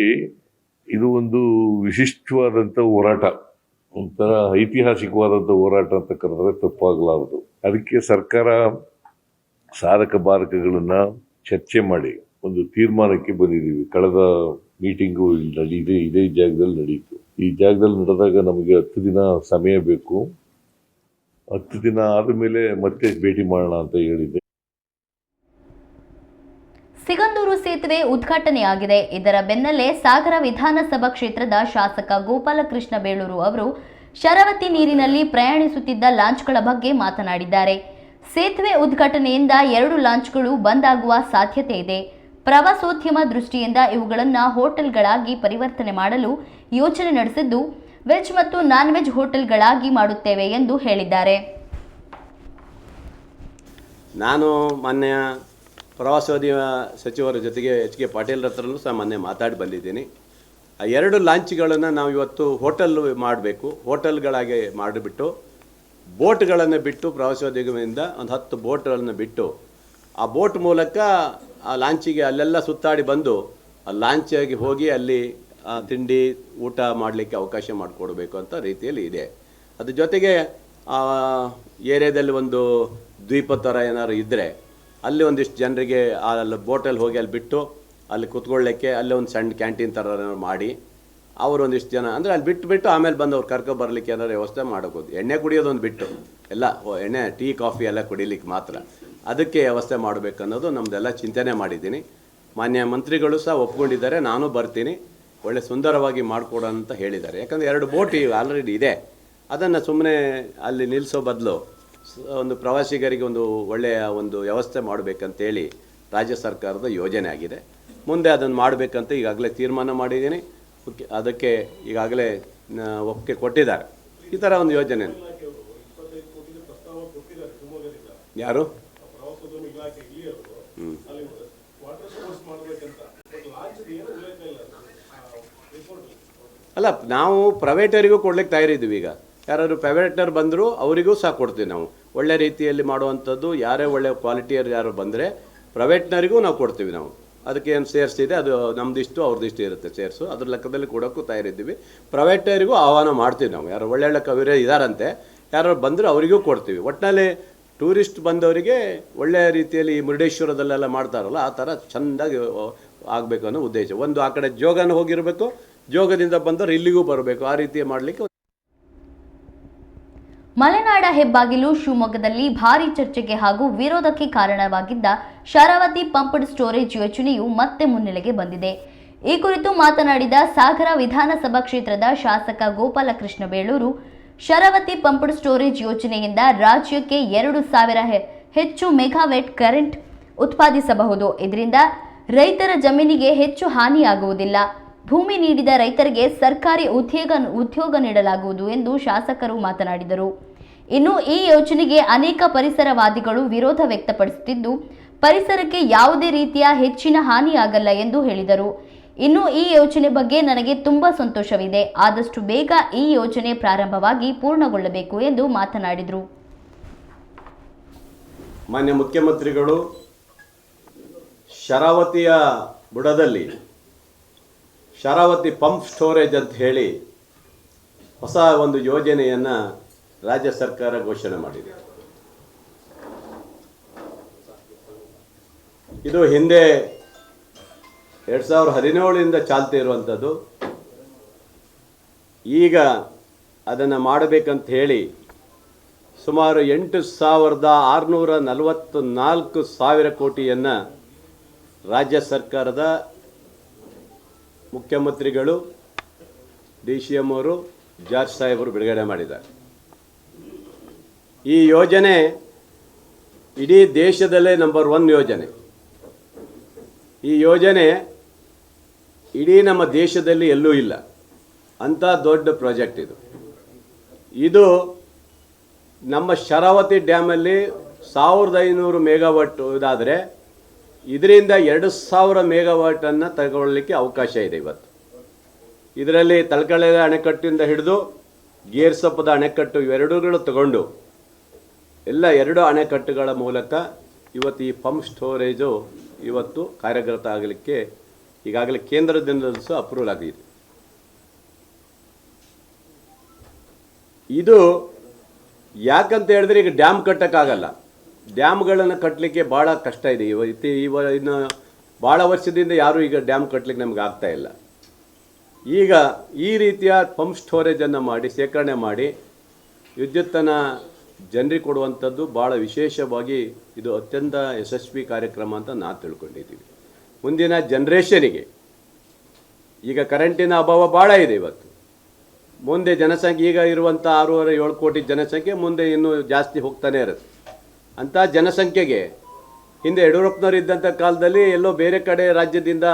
ಇದು ಒಂದು ವಿಶಿಷ್ಟವಾದಂತ ಹೋರಾಟ, ಒಂಥರ ಐತಿಹಾಸಿಕವಾದಂತ ಹೋರಾಟ ಅಂತ ಕರೆದ್ರೆ ತಪ್ಪಾಗಲಾರದು. ಅದಕ್ಕೆ ಸರ್ಕಾರ ಸಾಧಕ ಬಾಧಕಗಳನ್ನ ಚರ್ಚೆ ಮಾಡಿ ಒಂದು ತೀರ್ಮಾನಕ್ಕೆ ಬಂದಿದ್ದೀವಿ. ಕಳೆದ ಮೀಟಿಂಗು ಇಲ್ಲಿ ಇದೇ ಜಾಗದಲ್ಲಿ ನಡೀತು. ಈ ಜಾಗದಲ್ಲಿ ನಡೆದಾಗ ನಮಗೆ 10 ದಿನ ಸಮಯ ಬೇಕು. 10 ದಿನ ಆದಮೇಲೆ ಮತ್ತೆ ಭೇಟಿ ಮಾಡೋಣ ಅಂತ ಹೇಳಿದ್ದೆ. ಸಿಗಂದೂರು ಸೇತುವೆ ಉದ್ಘಾಟನೆಯಾಗಿದೆ. ಇದರ ಬೆನ್ನಲ್ಲೇ ಸಾಗರ ವಿಧಾನಸಭಾ ಕ್ಷೇತ್ರದ ಶಾಸಕ ಗೋಪಾಲಕೃಷ್ಣ ಬೇಳೂರು ಅವರು ಶರಾವತಿ ನೀರಿನಲ್ಲಿ ಪ್ರಯಾಣಿಸುತ್ತಿದ್ದ ಲಾಂಚ್ಗಳ ಬಗ್ಗೆ ಮಾತನಾಡಿದ್ದಾರೆ. ಸೇತುವೆ ಉದ್ಘಾಟನೆಯಿಂದ 2 ಲಾಂಚ್ಗಳು ಬಂದ್ ಆಗುವ ಸಾಧ್ಯತೆ ಇದೆ. ಪ್ರವಾಸೋದ್ಯಮ ದೃಷ್ಟಿಯಿಂದ ಇವುಗಳನ್ನು ಹೋಟೆಲ್ಗಳಾಗಿ ಪರಿವರ್ತನೆ ಮಾಡಲು ಯೋಚನೆ ನಡೆಸಿದ್ದು, ವೆಜ್ ಮತ್ತು ನಾನ್ ವೆಜ್ ಹೋಟೆಲ್ಗಳಾಗಿ ಮಾಡುತ್ತೇವೆ ಎಂದು ಹೇಳಿದ್ದಾರೆ. ನಾನು ಮಾನ್ಯ ಪ್ರವಾಸೋದ್ಯಮ ಸಚಿವರ ಜೊತೆಗೆ HK ಪಾಟೀಲ್ ಹತ್ರನೂ ಸಹ ಮೊನ್ನೆ ಮಾತಾಡಿ ಬಂದಿದ್ದೀನಿ. ಆ 2 ಲಾಂಚ್ಗಳನ್ನು ನಾವು ಇವತ್ತು ಹೋಟೆಲ್ ಮಾಡಬೇಕು, ಹೋಟೆಲ್ಗಳಾಗಿ ಮಾಡಿಬಿಟ್ಟು ಬೋಟ್ಗಳನ್ನು ಬಿಟ್ಟು, ಪ್ರವಾಸೋದ್ಯಮದಿಂದ ಒಂದು 10 ಬೋಟ್ಗಳನ್ನು ಬಿಟ್ಟು ಆ ಬೋಟ್ ಮೂಲಕ ಆ ಲಾಂಚಿಗೆ ಅಲ್ಲೆಲ್ಲ ಸುತ್ತಾಡಿ ಬಂದು ಆ ಲಾಂಚಾಗಿ ಹೋಗಿ ಅಲ್ಲಿ ತಿಂಡಿ ಊಟ ಮಾಡಲಿಕ್ಕೆ ಅವಕಾಶ ಮಾಡಿಕೊಡ್ಬೇಕು ಅಂತ ರೀತಿಯಲ್ಲಿ ಇದೆ. ಅದ್ರ ಜೊತೆಗೆ ಏರಿಯಾದಲ್ಲಿ ಒಂದು ದ್ವೀಪ ಥರ ಏನಾದ್ರು ಇದ್ದರೆ ಅಲ್ಲಿ ಒಂದಿಷ್ಟು ಜನರಿಗೆ ಅಲ್ಲಿ ಬೋಟಲ್ಲಿ ಹೋಗಿ ಅಲ್ಲಿ ಬಿಟ್ಟು ಅಲ್ಲಿ ಕೂತ್ಕೊಳ್ಳಿಕ್ಕೆ ಅಲ್ಲಿ ಒಂದು ಸಣ್ಣ ಕ್ಯಾಂಟೀನ್ ಥರ ಮಾಡಿ ಅವರು ಒಂದಿಷ್ಟು ಜನ ಅಂದರೆ ಅಲ್ಲಿ ಬಿಟ್ಟು ಆಮೇಲೆ ಬಂದು ಅವ್ರು ಕರ್ಕೊಬರ್ಲಿಕ್ಕೆ ಏನಾದ್ರು ವ್ಯವಸ್ಥೆ ಮಾಡೋಬೋದು. ಎಣ್ಣೆ ಕುಡಿಯೋದೊಂದು ಬಿಟ್ಟು ಎಲ್ಲ ಎಣ್ಣೆ ಟೀ ಕಾಫಿ ಎಲ್ಲ ಕುಡಿಲಿಕ್ಕೆ ಮಾತ್ರ ಅದಕ್ಕೆ ವ್ಯವಸ್ಥೆ ಮಾಡಬೇಕು ಅನ್ನೋದು ನಮ್ಮದೆಲ್ಲ ಚಿಂತನೆ ಮಾಡಿದ್ದೀನಿ. ಮಾನ್ಯ ಮಂತ್ರಿಗಳು ಸಹ ಒಪ್ಕೊಂಡಿದ್ದಾರೆ, ನಾನು ಬರ್ತೀನಿ, ಒಳ್ಳೆ ಸುಂದರವಾಗಿ ಮಾಡಿಕೊಡೋ ಅಂತ ಹೇಳಿದ್ದಾರೆ. ಯಾಕಂದರೆ 2 ಬೋಟ್ ಆಲ್ರೆಡಿ ಇದೆ, ಅದನ್ನು ಸುಮ್ಮನೆ ಅಲ್ಲಿ ನಿಲ್ಲಿಸೋ ಬದಲು ಒಂದು ಪ್ರವಾಸಿಗರಿಗೆ ಒಂದು ಒಳ್ಳೆಯ ಒಂದು ವ್ಯವಸ್ಥೆ ಮಾಡಬೇಕಂತೇಳಿ ರಾಜ್ಯ ಸರ್ಕಾರದ ಯೋಜನೆ ಆಗಿದೆ. ಮುಂದೆ ಅದನ್ನು ಮಾಡಬೇಕಂತ ಈಗಾಗಲೇ ತೀರ್ಮಾನ ಮಾಡಿದ್ದೀನಿ. ಅದಕ್ಕೆ ಈಗಾಗಲೇ ಒಪ್ಪಿಗೆ ಕೊಟ್ಟಿದ್ದಾರೆ. ಈ ಥರ ಒಂದು ಯೋಜನೆ ಯಾರು ಅಲ್ಲ, ನಾವು ಪ್ರೈವೇಟರಿಗೂ ಕೊಡ್ಲಿಕ್ಕೆ ತಯಾರಿದ್ದೀವಿ. ಈಗ ಯಾರಾದ್ರು ಪ್ರೈವೇಟ್ನರ್ ಬಂದರೂ ಅವರಿಗೂ ಸಹ ಕೊಡ್ತೀವಿ ನಾವು. ಒಳ್ಳೆ ರೀತಿಯಲ್ಲಿ ಮಾಡುವಂಥದ್ದು ಯಾರೇ ಒಳ್ಳೆ ಕ್ವಾಲಿಟಿಯರು ಯಾರು ಬಂದರೆ ಪ್ರೈವೇಟ್ನರಿಗೂ ನಾವು ಕೊಡ್ತೀವಿ. ನಾವು ಅದಕ್ಕೆ ಏನು ಸೇರ್ಸ್ ಇದೆ ಅದು ನಮ್ಮದಿಷ್ಟು ಅವ್ರದ್ದಿಷ್ಟು ಇರುತ್ತೆ ಸೇರ್ಸು, ಅದ್ರ ಲೆಕ್ಕದಲ್ಲಿ ಕೊಡೋಕ್ಕೂ ತಯಾರಿದ್ದೀವಿ. ಪ್ರೈವೇಟರಿಗೂ ಆಹ್ವಾನ ಮಾಡ್ತೀವಿ ನಾವು. ಯಾರು ಒಳ್ಳೊಳ್ಳೆ ಕವಿರೇ ಇದ್ದಾರಂತೆ, ಯಾರು ಬಂದರೂ ಅವರಿಗೂ ಕೊಡ್ತೀವಿ. ಒಟ್ಟಿನಲ್ಲಿ ಟೂರಿಸ್ಟ್ ಬಂದವರಿಗೆ ಒಳ್ಳೆಯ ರೀತಿಯಲ್ಲಿ ಈ ಮುರುಡೇಶ್ವರದಲ್ಲೆಲ್ಲ ಮಾಡ್ತಾರಲ್ಲ ಆ ಥರ ಚೆಂದಾಗಿ ಆಗಬೇಕು ಅನ್ನೋ ಉದ್ದೇಶ. ಒಂದು ಆ ಕಡೆ ಜೋಗನ ಹೋಗಿರಬೇಕು, ಜೋಗದಿಂದ ಬಂದವರು ಇಲ್ಲಿಗೂ ಬರಬೇಕು, ಆ ರೀತಿ ಮಾಡಲಿಕ್ಕೆ. ಮಲೆನಾಡ ಹೆಬ್ಬಾಗಿಲು ಶಿವಮೊಗ್ಗದಲ್ಲಿ ಭಾರೀ ಚರ್ಚೆಗೆ ಹಾಗೂ ವಿರೋಧಕ್ಕೆ ಕಾರಣವಾಗಿದ್ದ ಶರಾವತಿ ಪಂಪ್ಡ್ ಸ್ಟೋರೇಜ್ ಯೋಜನೆಯು ಮತ್ತೆ ಮುನ್ನೆಲೆಗೆ ಬಂದಿದೆ. ಈ ಕುರಿತು ಮಾತನಾಡಿದ ಸಾಗರ ವಿಧಾನಸಭಾ ಕ್ಷೇತ್ರದ ಶಾಸಕ ಗೋಪಾಲಕೃಷ್ಣ ಬೇಳೂರು, ಶರಾವತಿ ಪಂಪ್ಡ್ ಸ್ಟೋರೇಜ್ ಯೋಜನೆಯಿಂದ ರಾಜ್ಯಕ್ಕೆ 2,000 ಹೆಚ್ಚು ಮೆಗಾವ್ಯಾಟ್ ಕರೆಂಟ್ ಉತ್ಪಾದಿಸಬಹುದು. ಇದರಿಂದ ರೈತರ ಜಮೀನಿಗೆ ಹೆಚ್ಚು ಹಾನಿಯಾಗುವುದಿಲ್ಲ. ಭೂಮಿ ನೀಡಿದ ರೈತರಿಗೆ ಸರ್ಕಾರಿ ಉದ್ಯೋಗ ನೀಡಲಾಗುವುದು ಎಂದು ಶಾಸಕರು ಮಾತನಾಡಿದರು. ಇನ್ನು ಈ ಯೋಜನೆಗೆ ಅನೇಕ ಪರಿಸರವಾದಿಗಳು ವಿರೋಧ ವ್ಯಕ್ತಪಡಿಸುತ್ತಿದ್ದು, ಪರಿಸರಕ್ಕೆ ಯಾವುದೇ ರೀತಿಯ ಹೆಚ್ಚಿನ ಹಾನಿಯಾಗಲ್ಲ ಎಂದು ಹೇಳಿದರು. ಇನ್ನು ಈ ಯೋಜನೆ ಬಗ್ಗೆ ನನಗೆ ತುಂಬಾ ಸಂತೋಷವಿದೆ. ಆದಷ್ಟು ಬೇಗ ಈ ಯೋಜನೆ ಪ್ರಾರಂಭವಾಗಿ ಪೂರ್ಣಗೊಳ್ಳಬೇಕು ಎಂದು ಮಾತನಾಡಿದರು. ಮಾನ್ಯ ಮುಖ್ಯಮಂತ್ರಿಗಳು ಶರಾವತಿಯ ಬುಡದಲ್ಲಿ ಶರಾವತಿ ಪಂಪ್ ಸ್ಟೋರೇಜ್ ಅಂತ ಹೇಳಿ ಹೊಸ ಒಂದು ಯೋಜನೆಯನ್ನು ರಾಜ್ಯ ಸರ್ಕಾರ ಘೋಷಣೆ ಮಾಡಿದೆ. ಇದು ಹಿಂದೆ 2017ರಿಂದ ಚಾಲ್ತಿ ಇರುವಂಥದ್ದು. ಈಗ ಅದನ್ನು ಮಾಡಬೇಕಂತ ಹೇಳಿ ಸುಮಾರು 8,644 ಕೋಟಿಯನ್ನು ರಾಜ್ಯ ಸರ್ಕಾರದ ಮುಖ್ಯಮಂತ್ರಿಗಳು, DCM ಅವರು, ಜಾರ್ಜ್ ಸಾಹೇಬರು ಬಿಡುಗಡೆ ಮಾಡಿದ್ದಾರೆ. ಈ ಯೋಜನೆ ಇಡೀ ದೇಶದಲ್ಲೇ ನಂಬರ್ 1 ಯೋಜನೆ. ಈ ಯೋಜನೆ ಇಡೀ ನಮ್ಮ ದೇಶದಲ್ಲಿ ಎಲ್ಲೂ ಇಲ್ಲ ಅಂಥ ದೊಡ್ಡ ಪ್ರಾಜೆಕ್ಟ್ ಇದು. ಇದು ನಮ್ಮ ಶರಾವತಿ ಡ್ಯಾಮಲ್ಲಿ 1,500 ಮೆಗಾವಾಟ್ ಇದಾದರೆ ಇದರಿಂದ 2,000 ಮೆಗಾವಾಟನ್ನು ತಗೊಳ್ಳಿಕ್ಕೆ ಅವಕಾಶ ಇದೆ ಇವತ್ತು. ಇದರಲ್ಲಿ ತಲಕಳೆದ ಅಣೆಕಟ್ಟಿಂದ ಹಿಡಿದು ಗೇರ್ಸಪ್ಪದ ಅಣೆಕಟ್ಟು ಇವೆರಡೂಗಳು ತಗೊಂಡು ಎಲ್ಲ 2 ಅಣೆಕಟ್ಟುಗಳ ಮೂಲಕ ಇವತ್ತು ಈ ಪಂಪ್ ಸ್ಟೋರೇಜು ಇವತ್ತು ಕಾರ್ಯಗತ ಆಗಲಿಕ್ಕೆ ಈಗಾಗಲೇ ಕೇಂದ್ರದಿಂದಲೂ ಸಹ ಅಪ್ರೂವಲ್ ಆಗಿದೆ. ಇದು ಯಾಕಂತ ಹೇಳಿದ್ರೆ ಈಗ ಡ್ಯಾಮ್ ಕಟ್ಟೋಕ್ಕಾಗಲ್ಲ. ಡ್ಯಾಮ್ಗಳನ್ನು ಕಟ್ಟಲಿಕ್ಕೆ ಭಾಳ ಕಷ್ಟ ಇದೆ. ಇನ್ನು ಭಾಳ ವರ್ಷದಿಂದ ಯಾರೂ ಈಗ ಡ್ಯಾಮ್ ಕಟ್ಟಲಿಕ್ಕೆ ನಮ್ಗೆ ಆಗ್ತಾ ಇಲ್ಲ. ಈಗ ಈ ರೀತಿಯ ಪಂಪ್ ಸ್ಟೋರೇಜನ್ನು ಮಾಡಿ ಶೇಖರಣೆ ಮಾಡಿ ವಿದ್ಯುತ್ತನ್ನು ಜನರಿಗೆ ಕೊಡುವಂಥದ್ದು ಭಾಳ ವಿಶೇಷವಾಗಿ ಇದು ಅತ್ಯಂತ ಯಶಸ್ವಿ ಕಾರ್ಯಕ್ರಮ ಅಂತ ನಾವು ತಿಳ್ಕೊಂಡಿದ್ದೀವಿ. ಮುಂದಿನ ಜನ್ರೇಷನಿಗೆ ಈಗ ಕರೆಂಟಿನ ಅಭಾವ ಭಾಳ ಇದೆ. ಇವತ್ತು ಮುಂದೆ ಜನಸಂಖ್ಯೆ ಈಗ ಇರುವಂಥ 6.7 ಕೋಟಿ ಜನಸಂಖ್ಯೆ ಮುಂದೆ ಇನ್ನೂ ಜಾಸ್ತಿ ಹೋಗ್ತಾನೆ ಇರುತ್ತೆ. ಅಂಥ ಜನಸಂಖ್ಯೆಗೆ ಹಿಂದೆ ಯಡಿಯೂರಪ್ಪನವರು ಇದ್ದಂಥ ಕಾಲದಲ್ಲಿ ಎಲ್ಲೋ ಬೇರೆ ಕಡೆ ರಾಜ್ಯದಿಂದ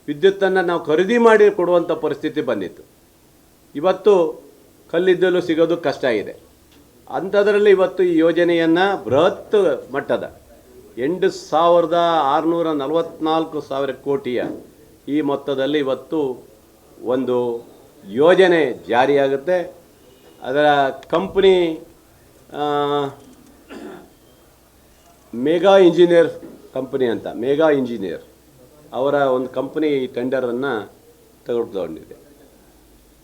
ವಿದ್ಯುತ್ತನ್ನು ನಾವು ಖರೀದಿ ಮಾಡಿ ಕೊಡುವಂಥ ಪರಿಸ್ಥಿತಿ ಬಂದಿತ್ತು. ಇವತ್ತು ಕಲ್ಲಿದ್ದಲು ಸಿಗೋದು ಕಷ್ಟ ಇದೆ. ಅಂಥದ್ರಲ್ಲಿ ಇವತ್ತು ಈ ಯೋಜನೆಯನ್ನು ಬೃಹತ್ ಮಟ್ಟದ 8,644 ಕೋಟಿಯ ಈ ಮೊತ್ತದಲ್ಲಿ ಇವತ್ತು ಒಂದು ಯೋಜನೆ ಜಾರಿಯಾಗುತ್ತೆ. ಅದರ ಕಂಪ್ನಿ ಮೆಗಾ ಇಂಜಿನಿಯರ್ ಕಂಪನಿ ಅಂತ, ಮೆಗಾ ಇಂಜಿನಿಯರ್ ಅವರ ಒಂದು ಕಂಪನಿ ಟೆಂಡರನ್ನು ತೆಗೆದುಕೊಂಡಿದೆ.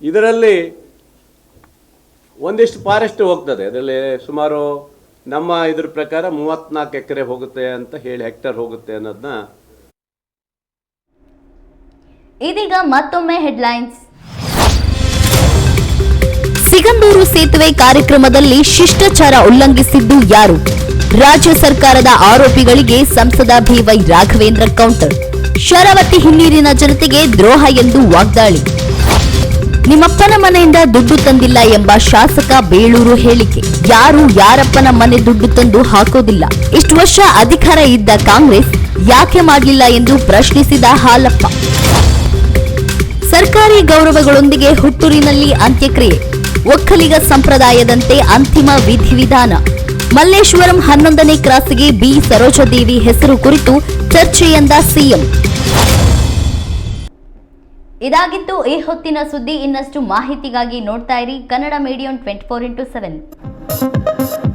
ಇದರಲ್ಲಿ ಒಂದಿಷ್ಟು ಫಾರೆಸ್ಟ್ ಹೋಗ್ತದೆ. ಅದರಲ್ಲಿ ಸುಮಾರು ನಮ್ಮ ಇದ್ರ ಪ್ರಕಾರ 34 ಎಕರೆ ಹೋಗುತ್ತೆ ಅಂತ ಹೇಳಿ, ಹೆಕ್ಟರ್ ಹೋಗುತ್ತೆ ಅನ್ನೋದನ್ನ. ಇದೀಗ ಮತ್ತೊಮ್ಮೆ ಹೆಡ್ಲೈನ್ಸ್. ಸಿಗಂದೂರು ಸೇತುವೆ ಕಾರ್ಯಕ್ರಮದಲ್ಲಿ ಶಿಷ್ಟಾಚಾರ ಉಲ್ಲಂಘಿಸಿದ್ದು ಯಾರು? ರಾಜ್ಯ ಸರ್ಕಾರದ ಆರೋಪಿಗಳಿಗೆ ಸಂಸದ BY ರಾಘವೇಂದ್ರ ಕೌಂಟರ್. ಶರಾವತಿ ಹಿನ್ನೀರಿನ ಜನತೆಗೆ ದ್ರೋಹ ಎಂದು ವಾಗ್ದಾಳಿ. ನಿಮ್ಮಪ್ಪನ ಮನೆಯಿಂದ ದುಡ್ಡು ತಂದಿಲ್ಲ ಎಂಬ ಶಾಸಕ ಬೇಳೂರು ಹೇಳಿಕೆ. ಯಾರು ಯಾರಪ್ಪನ ಮನೆ ದುಡ್ಡು ತಂದು ಹಾಕೋದಿಲ್ಲ. ಇಷ್ಟು ವರ್ಷ ಅಧಿಕಾರ ಇದ್ದ ಕಾಂಗ್ರೆಸ್ ಯಾಕೆ ಮಾಡಲಿಲ್ಲ ಎಂದು ಪ್ರಶ್ನಿಸಿದ ಹಾಲಪ್ಪ. ಸರ್ಕಾರಿ ಗೌರವಗಳೊಂದಿಗೆ ಹುಟ್ಟೂರಿನಲ್ಲಿ ಅಂತ್ಯಕ್ರಿಯೆ. ಒಕ್ಕಲಿಗ ಸಂಪ್ರದಾಯದಂತೆ ಅಂತಿಮ ವಿಧಿವಿಧಾನ. ಮಲ್ಲೇಶ್ವರಂ 11ನೇ ಕ್ರಾಸ್ಗೆ ಬಿ ಸರೋಜಾದೇವಿ ಹೆಸರು ಕುರಿತು ಚರ್ಚೆ ಎಂದ ಸಿಎಂ. ಇದಾಗಿತ್ತು ಈ ಹೊತ್ತಿನ ಸುದ್ದಿ. ಇನ್ನಷ್ಟು ಮಾಹಿತಿಗಾಗಿ ನೋಡ್ತಾ ಇರಿ ಕನ್ನಡ ಮೀಡಿಯಂ 24x7.